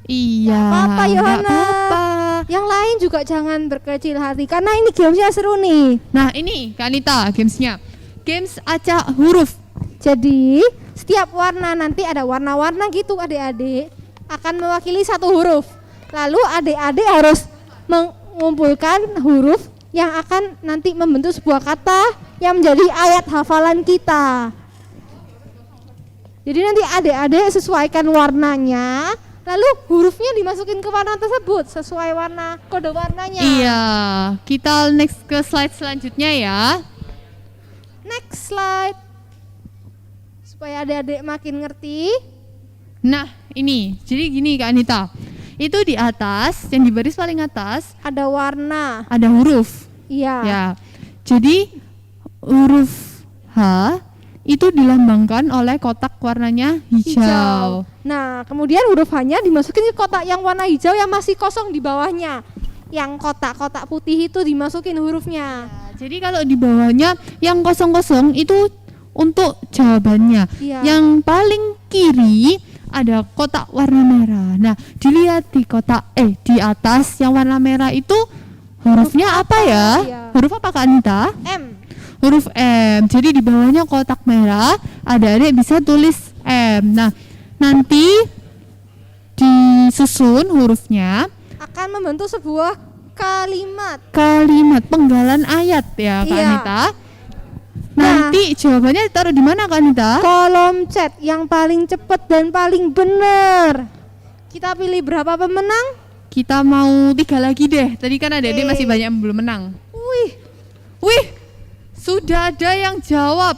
Iya. Nggak apa-apa Yohana. Nggak apa-apa. yang lain juga jangan berkecil hati karena ini gamesnya seru nih. Nah ini Kak Anita gamesnya. Games acak huruf. Jadi setiap warna nanti ada warna-warna gitu adik-adik akan mewakili satu huruf. Lalu adik-adik harus mengumpulkan huruf yang akan nanti membentuk sebuah kata yang menjadi ayat hafalan kita. Jadi nanti adik-adik sesuaikan warnanya, lalu hurufnya dimasukin ke warna tersebut sesuai warna kode warnanya. Iya, kita next ke slide selanjutnya ya. Next slide. Supaya adik-adik makin ngerti. Nah, ini. Jadi gini Kak Anita. Itu di atas, yang di baris paling atas ada warna. Ada huruf. Iya. Ya. Jadi huruf H itu dilambangkan oleh kotak warnanya hijau. Nah, kemudian huruf H-nya dimasukin ke kotak yang warna hijau yang masih kosong di bawahnya. Yang kotak-kotak putih itu dimasukin hurufnya. Jadi kalau di bawahnya yang kosong-kosong itu untuk jawabannya. Iya. Yang paling kiri ada kotak warna merah. Nah, dilihat di kotak di atas yang warna merah itu hurufnya apa ya? Iya. Huruf apa Kak Anita? M. Huruf M. Jadi di bawahnya kotak merah, adik-adik bisa tulis M. Nah, nanti disusun hurufnya akan membentuk sebuah kalimat. Kalimat penggalan ayat ya Kak Anita. Nanti jawabannya ditaruh di mana Kak Anita? Kolom chat yang paling cepat dan paling benar. Kita pilih berapa pemenang? Kita mau 3 lagi deh. Tadi kan adik-adik masih banyak yang belum menang. Wih, sudah ada yang jawab.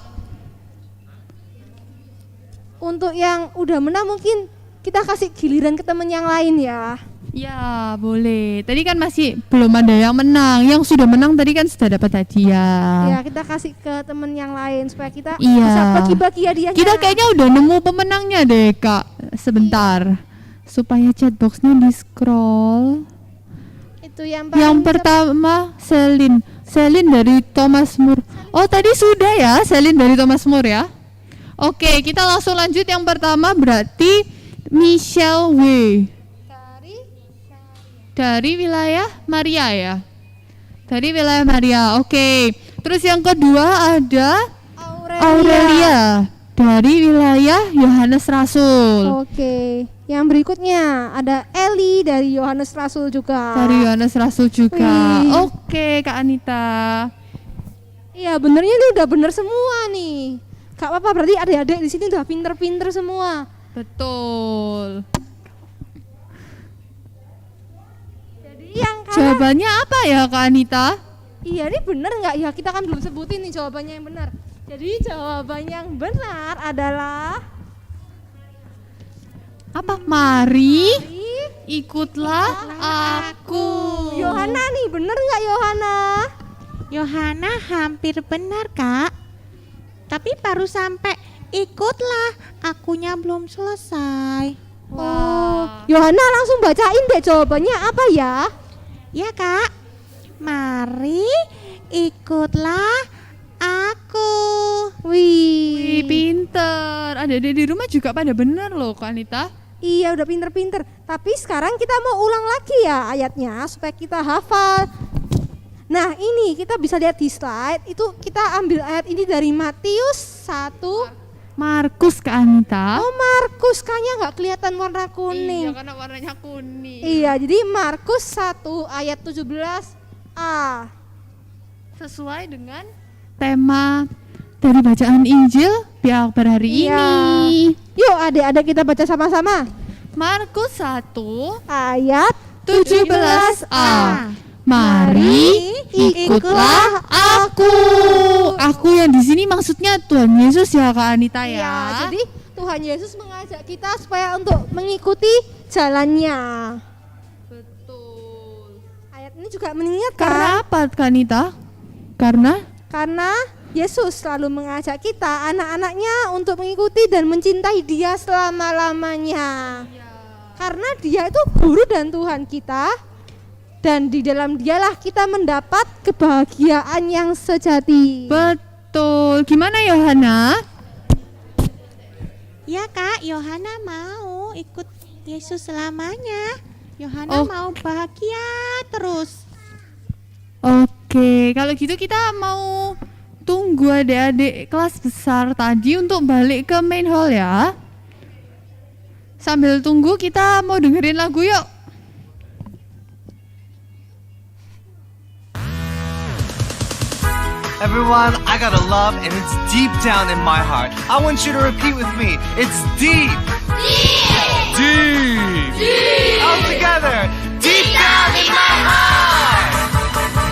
Untuk yang udah menang mungkin kita kasih giliran ke teman yang lain ya. Ya boleh. Tadi kan masih belum ada yang menang. Yang sudah menang tadi kan sudah dapat hadiah. Ya kita kasih ke teman yang lain supaya kita Iya. bisa bagi-bagi hadiahnya. Kita kayaknya udah nemu pemenangnya deh Kak. Sebentar. Supaya chatboxnya di scroll. Itu yang Yang pertama Selin dari Thomas More. Oh tadi sudah ya Selin dari Thomas More ya. Oke kita langsung lanjut. Yang pertama berarti Michelle W. Dari wilayah Maria ya. Dari wilayah Maria. Oke. Terus yang kedua ada Aurelia dari wilayah Yohanes Rasul. Oke. Yang berikutnya ada Eli dari Yohanes Rasul juga. Dari Yohanes Rasul juga. Wih. Oke, Kak Anita. Iya, benernya ini udah bener semua nih. Gak apa-apa, berarti adik-adik di sini udah pinter-pinter semua. Betul. Yang Jawabannya apa ya Kak Anita? Iya, ini bener nggak ya? Kita kan belum sebutin nih jawabannya yang benar. Jadi jawaban yang benar adalah apa? Mari ikutlah aku. Yohana nih, bener nggak Yohana? Yohana hampir benar Kak. Tapi baru sampai ikutlah, akunya belum selesai. Oh, Yohana langsung bacain deh jawabannya apa ya? Ya Kak. Mari ikutlah aku. Wih, pinter. Adik-adik di rumah juga pada bener loh Kak Anita. Iya, udah pinter-pinter. Tapi sekarang kita mau ulang lagi ya ayatnya supaya kita hafal. Nah, ini kita bisa lihat di slide. Itu kita ambil ayat ini dari Matius 1. Markus Kak Anita. Oh, Markus, kayaknya nggak kelihatan warna kuning. Iya, karena warnanya kuning. Iya, jadi Markus 1 ayat 17a. Sesuai dengan tema dari bacaan Injil di akhir hari Iya. ini. Yuk adik-adik kita baca sama-sama. Markus 1 ayat 17a. Mari ikutlah aku. Aku yang di sini maksudnya Tuhan Yesus ya Kak Anita ya. Ya, jadi Tuhan Yesus mengajak kita supaya untuk mengikuti jalannya. Betul. Ayat ini juga mengingatkan. Karena apa Kak Anita? Karena Yesus selalu mengajak kita anak-anaknya untuk mengikuti dan mencintai Dia selama-lamanya. Karena Dia itu guru dan Tuhan kita. Dan di dalam Dialah kita mendapat kebahagiaan yang sejati. Betul. Gimana Yohana? Ya Kak, Yohana mau ikut Yesus selamanya. Yohana mau bahagia terus. Oke, kalau gitu kita mau tunggu adik-adik kelas besar tadi untuk balik ke main hall ya. Sambil tunggu kita mau dengerin lagu yuk. Everyone, I got a love and it's deep down in my heart. I want you to repeat with me. It's deep. Deep. Deep. Deep. All together. Deep down in my heart.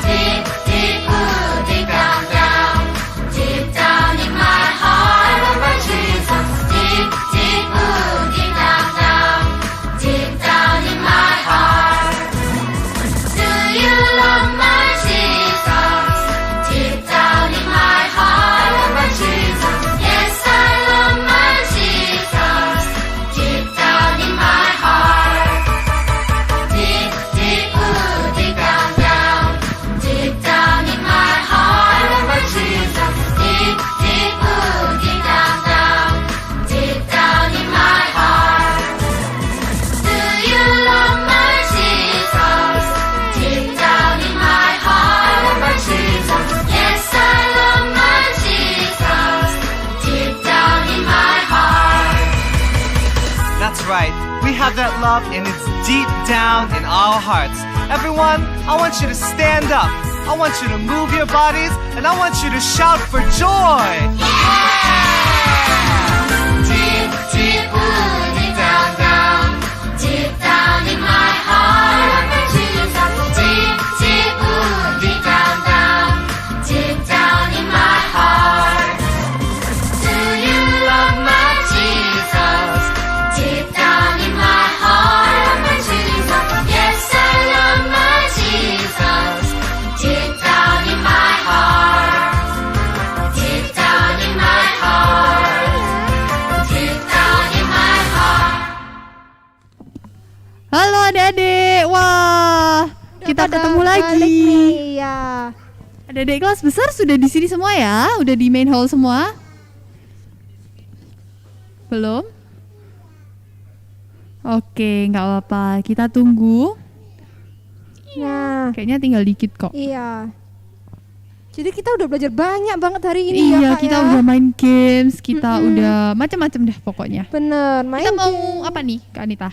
Deep, deep, ooh, deep down, down. Deep down in my heart, I love my Jesus. Deep, deep, ooh, deep down, down. Deep down in my heart. Do you love my Jesus? Deep down in my heart, I love my Jesus. Yes, I love my Jesus. Deep down in my heart. Deep, deep, ooh, deep down, down. Deep down in my heart, I love my Jesus. Deep, deep, ooh, deep down, down. Deep down in my heart. Do you love my Jesus? Deep down in my heart, I love my Jesus. Yes, I love my Jesus. Deep down in my heart. That's right. We have that love and it's deep down in our hearts. Everyone, I want you to stand up. I want you to move your bodies and I want you to shout for joy. Deep, deep, ooh, deep down, down. Deep down in my heart, I love my Jesus. Deep, deep, ooh, deep down, down. Deep down in my heart. Do you love my Jesus? Deep down in my heart, I love my Jesus. Yes, I love my Jesus. Deep down in my heart. Deep down in my heart. Deep down in my heart. Halo adik-adik, wah kita ketemu lagi. Iya. Adik-adik kelas besar sudah di sini semua ya, udah di main hall semua. Belum? Oke, nggak apa-apa, kita tunggu. Nah, kayaknya tinggal dikit kok. Iya. Jadi kita udah belajar banyak banget hari ini Iya, ya Kak kita ya. udah main games, kita udah macam-macam deh pokoknya. Bener, main Kita mau game. apa nih, Kak Anita?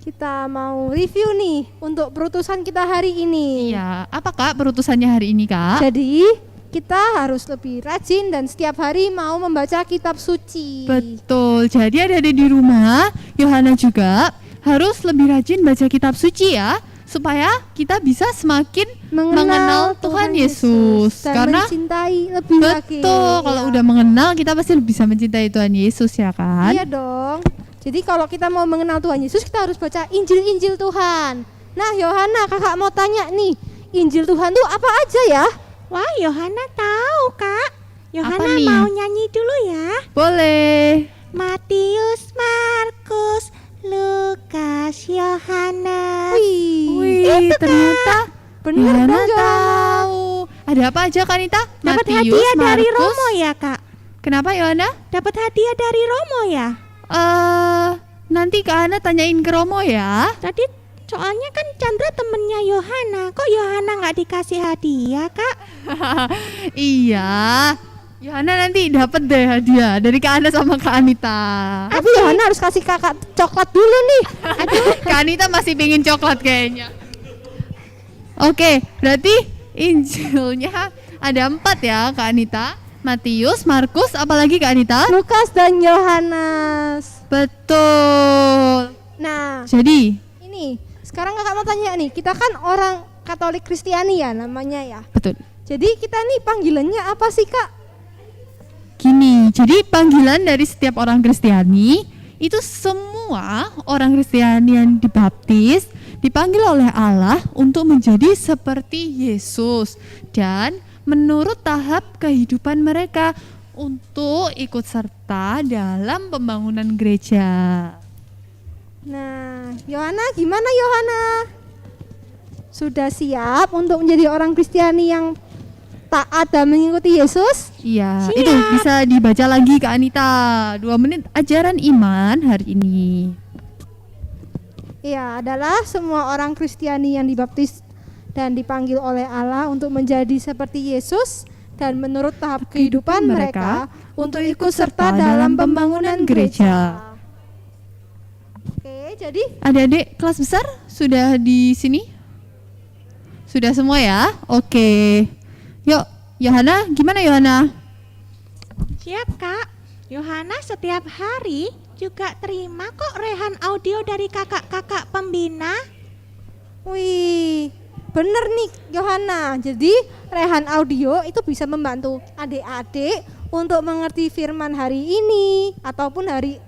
Kita mau review nih untuk perutusan kita hari ini. Iya, apa Kak perutusannya hari ini Kak? Jadi kita harus lebih rajin dan setiap hari mau membaca kitab suci. Betul, jadi ada di rumah, Yohana juga harus lebih rajin baca kitab suci ya, supaya kita bisa semakin mengenal Tuhan Yesus. dan Karena mencintai lebih lagi. betul, kalau udah mengenal kita pasti bisa mencintai Tuhan Yesus ya kan? Iya dong. Jadi kalau kita mau mengenal Tuhan Yesus, kita harus baca Injil-Injil Tuhan. Nah, Yohana, kakak mau tanya nih, Injil Tuhan tuh apa aja ya? Wah, Yohana tahu, Kak. Yohana Apa nih? mau nyanyi dulu ya. Boleh. Matius, Markus, Lukas, Yohanes. Wih, ternyata bener Yohana dong, Yohana. tahu. Ada apa aja Kak Anita? Dapat Matius, hadiah dari Markus. Romo ya, Kak? Kenapa Yohana? Dapat hadiah dari Romo ya? Nanti Kak Ana tanyain ke Romo ya. Tadi soalnya kan Chandra temennya Yohana. Kok Yohana nggak dikasih hadiah, Kak? Iya. Yohana nanti dapat deh hadiah dari Kak Ana sama Kak Anita. Tapi Yohana harus kasih kakak coklat dulu nih. Kak Anita masih pengen coklat kayaknya. Oke, berarti Injilnya ada 4 ya Kak Anita. Matius, Markus, apalagi Kak Anita? Lukas dan Yohanes. Betul. Nah, Jadi, ini sekarang kakak mau tanya nih, kita kan orang Katolik Kristiani ya namanya ya. betul. Jadi kita nih panggilannya apa sih Kak? Gini, jadi panggilan dari setiap orang Kristiani itu semua orang Kristiani yang dibaptis dipanggil oleh Allah untuk menjadi seperti Yesus dan menurut tahap kehidupan mereka untuk ikut serta dalam pembangunan gereja. Nah, Yohana gimana Yohana? Sudah siap untuk menjadi orang Kristiani yang taat dan mengikuti Yesus? Iya, itu bisa dibaca lagi Kak Anita. 2 menit ajaran iman hari ini. Iya, adalah semua orang Kristiani yang dibaptis dan dipanggil oleh Allah untuk menjadi seperti Yesus dan menurut tahap kehidupan mereka untuk ikut serta dalam pembangunan gereja. Oke, jadi Adik-adik kelas besar sudah di sini? Sudah semua ya? Oke. Yuk, Yohana, gimana Yohana? Siap Kak. Yohana setiap hari juga terima kok rehan audio dari kakak-kakak pembina. wih, bener nih Yohana. Jadi rehan audio itu bisa membantu adik-adik untuk mengerti firman hari ini ataupun hari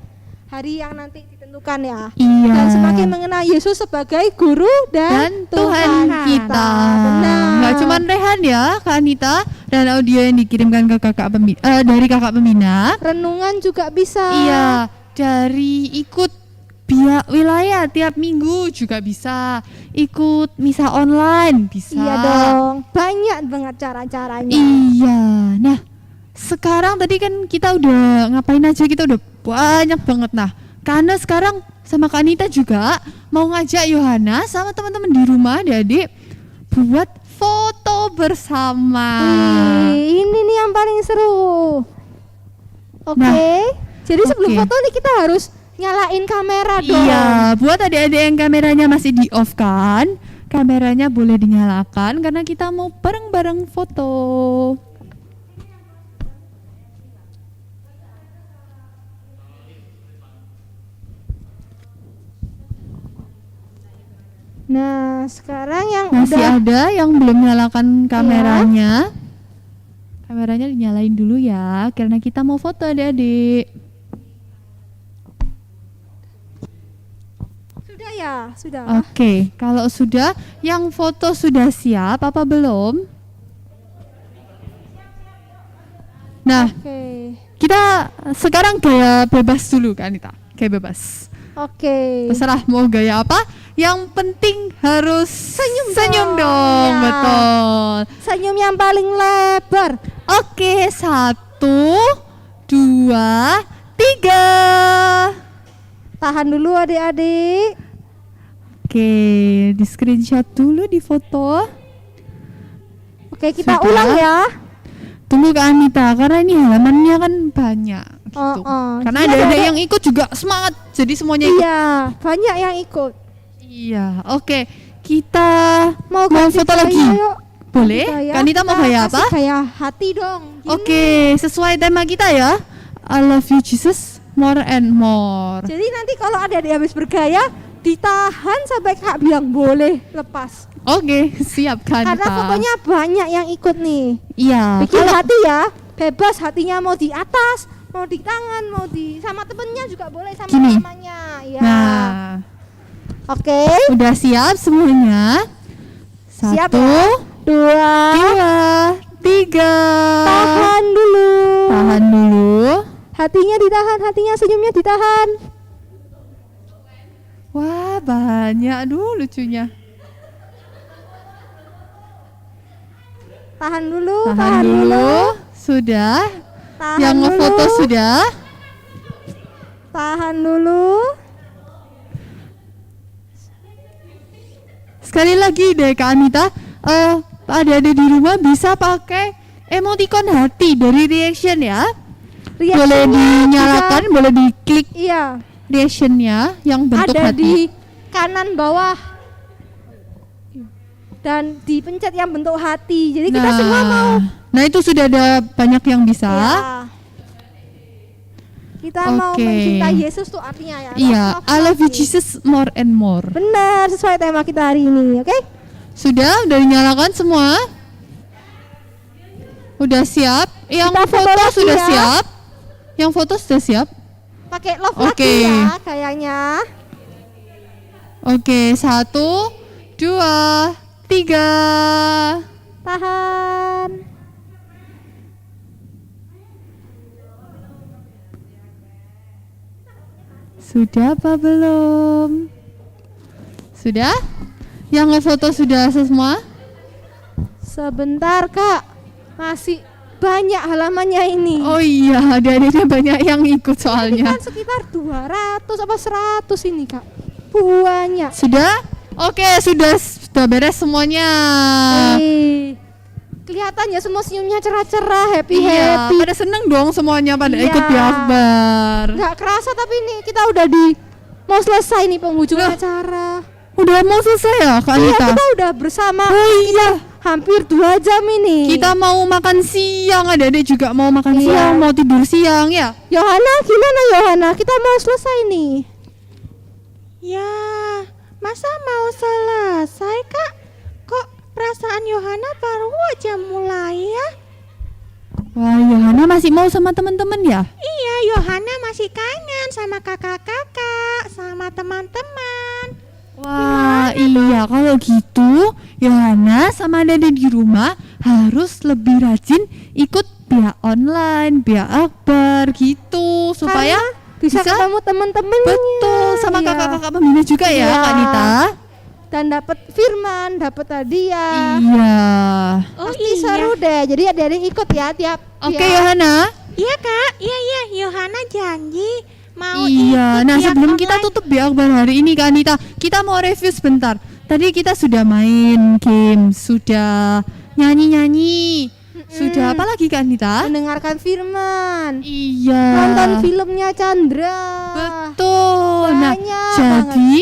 yang nanti ditentukan ya. Iya. Dan semakin mengenal Yesus sebagai guru dan Tuhan kita. Benar. Nggak cuma rehan ya Kak Anita, dan audio yang dikirimkan ke dari kakak pembina. Renungan juga bisa. Iya, dari ikut wilayah tiap minggu juga bisa, ikut misa online bisa. Iya dong, banyak banget cara-caranya. Iya. Nah, sekarang tadi kan kita udah ngapain aja, kita udah banyak banget. Nah, karena sekarang sama Kak Anita juga mau ngajak Yohana sama teman-teman di rumah adik-adik buat foto bersama. Ini nih yang paling seru. Oke. Jadi sebelum foto nih kita harus nyalain kamera dong. Iya, buat adik-adik yang kameranya masih di off kan, kameranya boleh dinyalakan karena kita mau bareng-bareng foto. Nah, sekarang yang masih udah ada yang belum nyalakan kameranya. Kameranya dinyalain dulu ya, karena kita mau foto adik-adik. Sudah ya, sudah. Oke, kalau sudah, yang foto sudah siap apa belum? Nah, kita sekarang gaya bebas dulu kan Anita, gaya bebas. Oke. Terserah mau gaya apa, yang penting harus senyum dong. Ya. Betul. Senyum yang paling lebar. Oke, 1, 2, 3. Tahan dulu adik-adik. Oke, di screenshot dulu, di foto. Oke, kita Sudah. ulang ya. Tunggu Kak Anita, karena ini halamannya kan banyak gitu. Karena Jadi ada ada- yang ikut juga semangat, jadi semuanya ikut. Iya, banyak yang ikut. Iya, oke. Kita mau kasih foto gaya, lagi. yuk. Boleh? Gaya, Kak Anita mau kita gaya kasih apa? Gaya hati dong. Oke, sesuai tema kita ya. I love you Jesus more and more. Jadi nanti kalau ada adik habis bergaya, ditahan sampai Kak bilang boleh lepas. Oke, siap Kak Karena Anita. fotonya banyak yang ikut nih. Iya. Bikin hati ya, bebas hatinya mau di atas, mau di tangan, mau di sama temennya juga boleh sama Gini. namanya. Ya. Nah, Oke. udah siap semuanya? Siap 1, ya? 2, 3. Tahan dulu. Tahan dulu. Hatinya ditahan, hatinya senyumnya ditahan. Wah, banyak. Aduh, lucunya. Tahan dulu, Tahan dulu. Sudah. Tahan Yang ngefoto dulu. sudah. Tahan dulu. Sekali lagi deh Kak Anita, adik-adik di rumah bisa pakai emoticon hati dari reaction ya. Boleh Reactionnya dinyalakan, bisa- boleh diklik Iya. reactionnya yang bentuk Ada hati. di kanan bawah. Dan dipencet yang bentuk hati. Jadi kita semua mau. Nah itu sudah ada banyak yang bisa. Ya. Kita mau Oke. mencintai Yesus tuh artinya ya. Iya, Love, I love you love. Jesus more and more. Benar, sesuai tema kita hari ini, oke? Sudah dinyalakan semua? Udah siap? Yang Kita foto foto lagi sudah ya. siap? Yang foto sudah siap? Pakai love Oke. lagi ya kayaknya. Oke, 1, 2, 3. Tahan. Sudah apa belum? Sudah? Yang ngefoto sudah semua? Sebentar Kak, masih banyak halamannya ini. Oh iya, ada banyak yang ikut Ini soalnya. kan sekitar 200 apa 100 ini Kak. banyak. Sudah? Oke, sudah beres semuanya. Kelihatannya semua senyumnya cerah-cerah, happy. Pada seneng dong semuanya pada Iya. ikut diakbar. Nggak kerasa tapi nih kita udah mau selesai nih penghujung acara. Udah mau selesai ya Kak Iya, Anita? kita udah bersama. Iya. Hampir 2 jam ini. Kita mau makan siang, adik-adik juga mau makan Iya. siang, mau tidur siang ya. Yohana, gimana Yohana? Kita mau selesai nih. Ya, masa mau selesai Kak? Kok perasaan Yohana baru aja mulai ya? Wah, Yohana masih mau sama teman-teman ya? Iya, Yohana masih kangen sama kakak-kakak, sama teman-teman. Wah, iya kalau gitu Yohana sama adik di rumah harus lebih rajin ikut biak online, biak akbar gitu supaya bisa ketemu teman-temannya. Betul, sama Iya. kakak-kakak pembina juga ya Iya. Kak Anita. Dan dapat firman, dapat hadiah. Iya. Pasti seru deh. Jadi adik-adik ikut ya tiap. Oke Yohana. Iya Kak, iya Yohana janji mau Iya, ikut nah biak sebelum kita online. tutup biak akbar hari ini Kak Anita, kita mau review sebentar. Tadi kita sudah main game, sudah nyanyi-nyanyi, sudah apa lagi Kak Anita? Mendengarkan firman. Iya. Nonton filmnya Chandra. Betul. Nah, Banyak jadi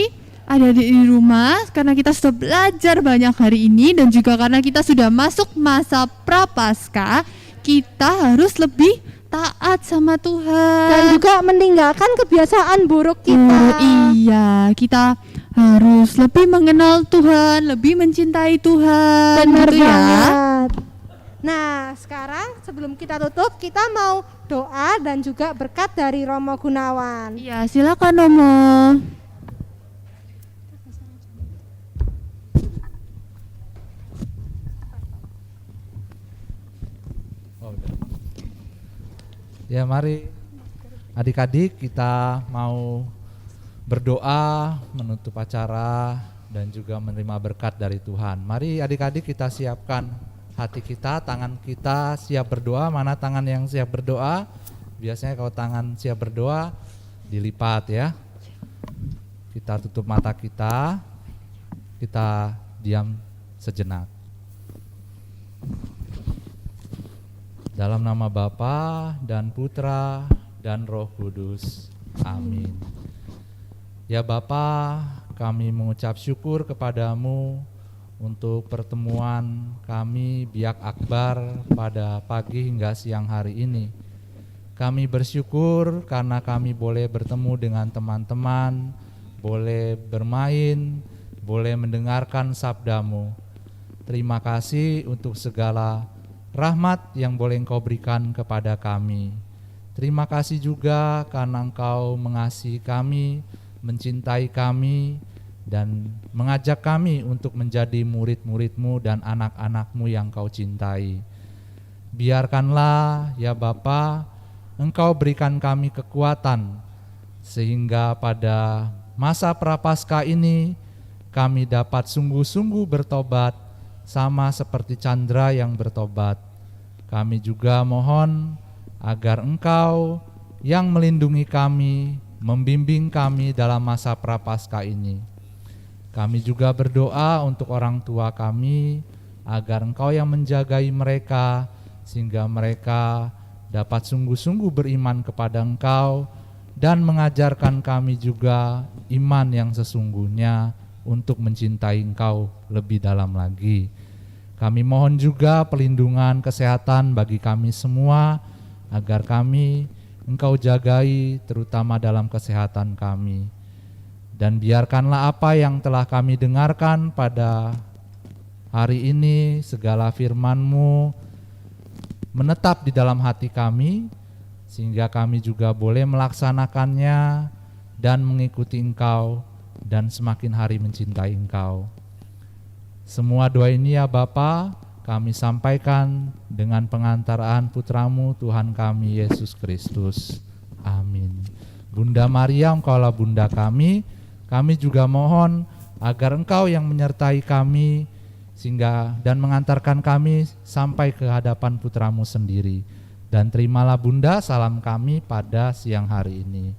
adik-adik di rumah, karena kita sudah belajar banyak hari ini dan juga karena kita sudah masuk masa prapaskah, kita harus lebih taat sama Tuhan. Dan juga meninggalkan kebiasaan buruk kita. Iya, kita harus lebih mengenal Tuhan, lebih mencintai Tuhan. Benar gitu ya. banget. Nah, sekarang sebelum kita tutup, kita mau doa dan juga berkat dari Romo Gunawan. Iya, silakan Romo. Ya mari adik-adik kita mau berdoa menutup acara dan juga menerima berkat dari Tuhan. Mari adik-adik kita siapkan hati kita, tangan kita siap berdoa. Mana tangan yang siap berdoa? Biasanya kalau tangan siap berdoa dilipat ya. Kita tutup mata kita diam sejenak. Dalam nama Bapa dan Putra dan Roh Kudus. Amin. Ya Bapa, kami mengucap syukur kepadamu untuk pertemuan kami biak akbar pada pagi hingga siang hari ini. Kami bersyukur karena kami boleh bertemu dengan teman-teman, boleh bermain, boleh mendengarkan sabdamu. Terima kasih untuk segala rahmat yang boleh Engkau berikan kepada kami. Terima kasih juga karena Engkau mengasihi kami, mencintai kami, dan mengajak kami untuk menjadi murid-murid-Mu dan anak-anak-Mu yang Kau cintai. Biarkanlah ya Bapa, Engkau berikan kami kekuatan sehingga pada masa prapaskah ini kami dapat sungguh-sungguh bertobat sama seperti Chandra yang bertobat. Kami juga mohon agar Engkau yang melindungi kami, membimbing kami dalam masa prapaskah ini. Kami juga berdoa untuk orang tua kami agar Engkau yang menjagai mereka sehingga mereka dapat sungguh-sungguh beriman kepada Engkau dan mengajarkan kami juga iman yang sesungguhnya untuk mencintai Engkau lebih dalam lagi. Kami mohon juga perlindungan kesehatan bagi kami semua agar kami Engkau jagai terutama dalam kesehatan kami. Dan biarkanlah apa yang telah kami dengarkan pada hari ini, segala firman-Mu menetap di dalam hati kami, sehingga kami juga boleh melaksanakannya dan mengikuti Engkau dan semakin hari mencintai Engkau. Semua doa ini ya Bapa, kami sampaikan dengan pengantaraan Putra-Mu Tuhan kami Yesus Kristus. Amin. Bunda Maria, Engkaulah Bunda kami juga mohon agar Engkau yang menyertai kami sehingga dan mengantarkan kami sampai ke hadapan Putra-Mu sendiri. Dan terimalah Bunda salam kami pada siang hari ini.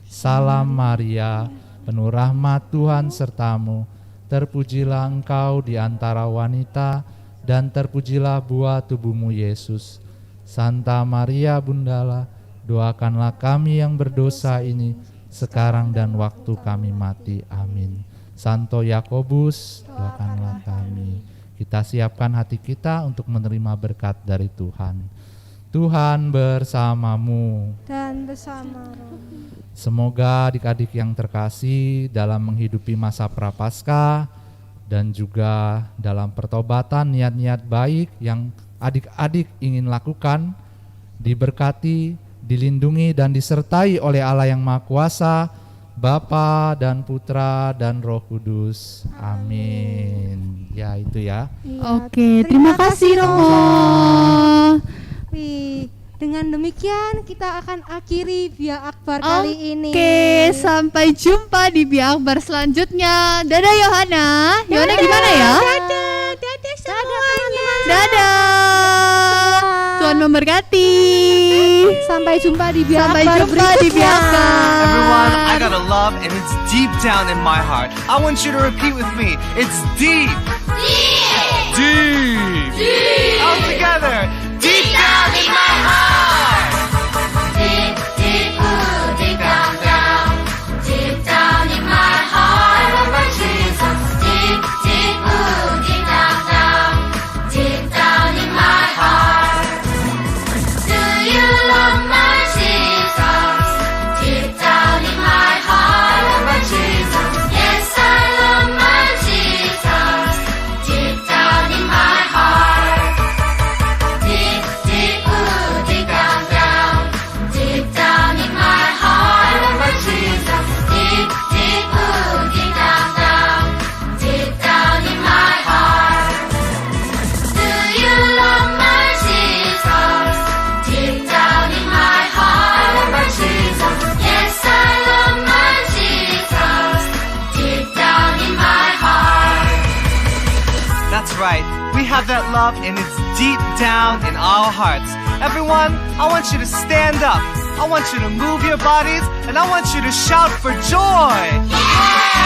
Salam Maria, penuh rahmat Tuhan sertamu. Terpujilah engkau di antara wanita, dan terpujilah buah tubuhmu Yesus. Santa Maria Bundala, doakanlah kami yang berdosa ini, sekarang dan waktu kami mati. Amin. Santo Yakobus, doakanlah kami. Kita siapkan hati kita untuk menerima berkat dari Tuhan. Tuhan bersamamu. Dan bersama roh. Semoga adik-adik yang terkasih dalam menghidupi masa prapaskah dan juga dalam pertobatan niat-niat baik yang adik-adik ingin lakukan diberkati, dilindungi dan disertai oleh Allah yang Maha Kuasa, Bapa dan Putra dan Roh Kudus. Amin. Ya itu ya. Oke, terima kasih Romo. Wih, dengan demikian kita akan akhiri Biak Akbar kali ini. Oke, sampai jumpa di Biak Akbar selanjutnya. Dadah Yohana. Yohana gimana ya? Dadah semuanya. Dadah. Tuhan memberkati. Sampai jumpa di Biak Sampai Akbar jumpa di Biak Akbar. Everyone, I got a love and it's deep down in my heart. I want you to repeat with me. It's deep. Deep. Deep. Deep. All together. Deep down in my heart. Deep, deep, ooh, deep down, down. Deep down in my heart, I love my Jesus. Deep, deep, ooh, deep down, down. Deep down in my heart. Do you love my Jesus? Deep down in my heart, I love my Jesus. Yes, I love my Jesus. Deep down in my heart. Deep, deep, ooh, deep down, down. Deep down in my heart, I love my Jesus. Deep, deep, ooh, deep down, down. Deep down in my heart. Do you love my Jesus? Deep down in my heart, I love my Jesus. Yes, I love my Jesus. Deep down in my heart. That's right. We have that love and it's deep down in our hearts. Everyone, I want you to stand up. I want you to move your bodies and I want you to shout for joy. Yeah!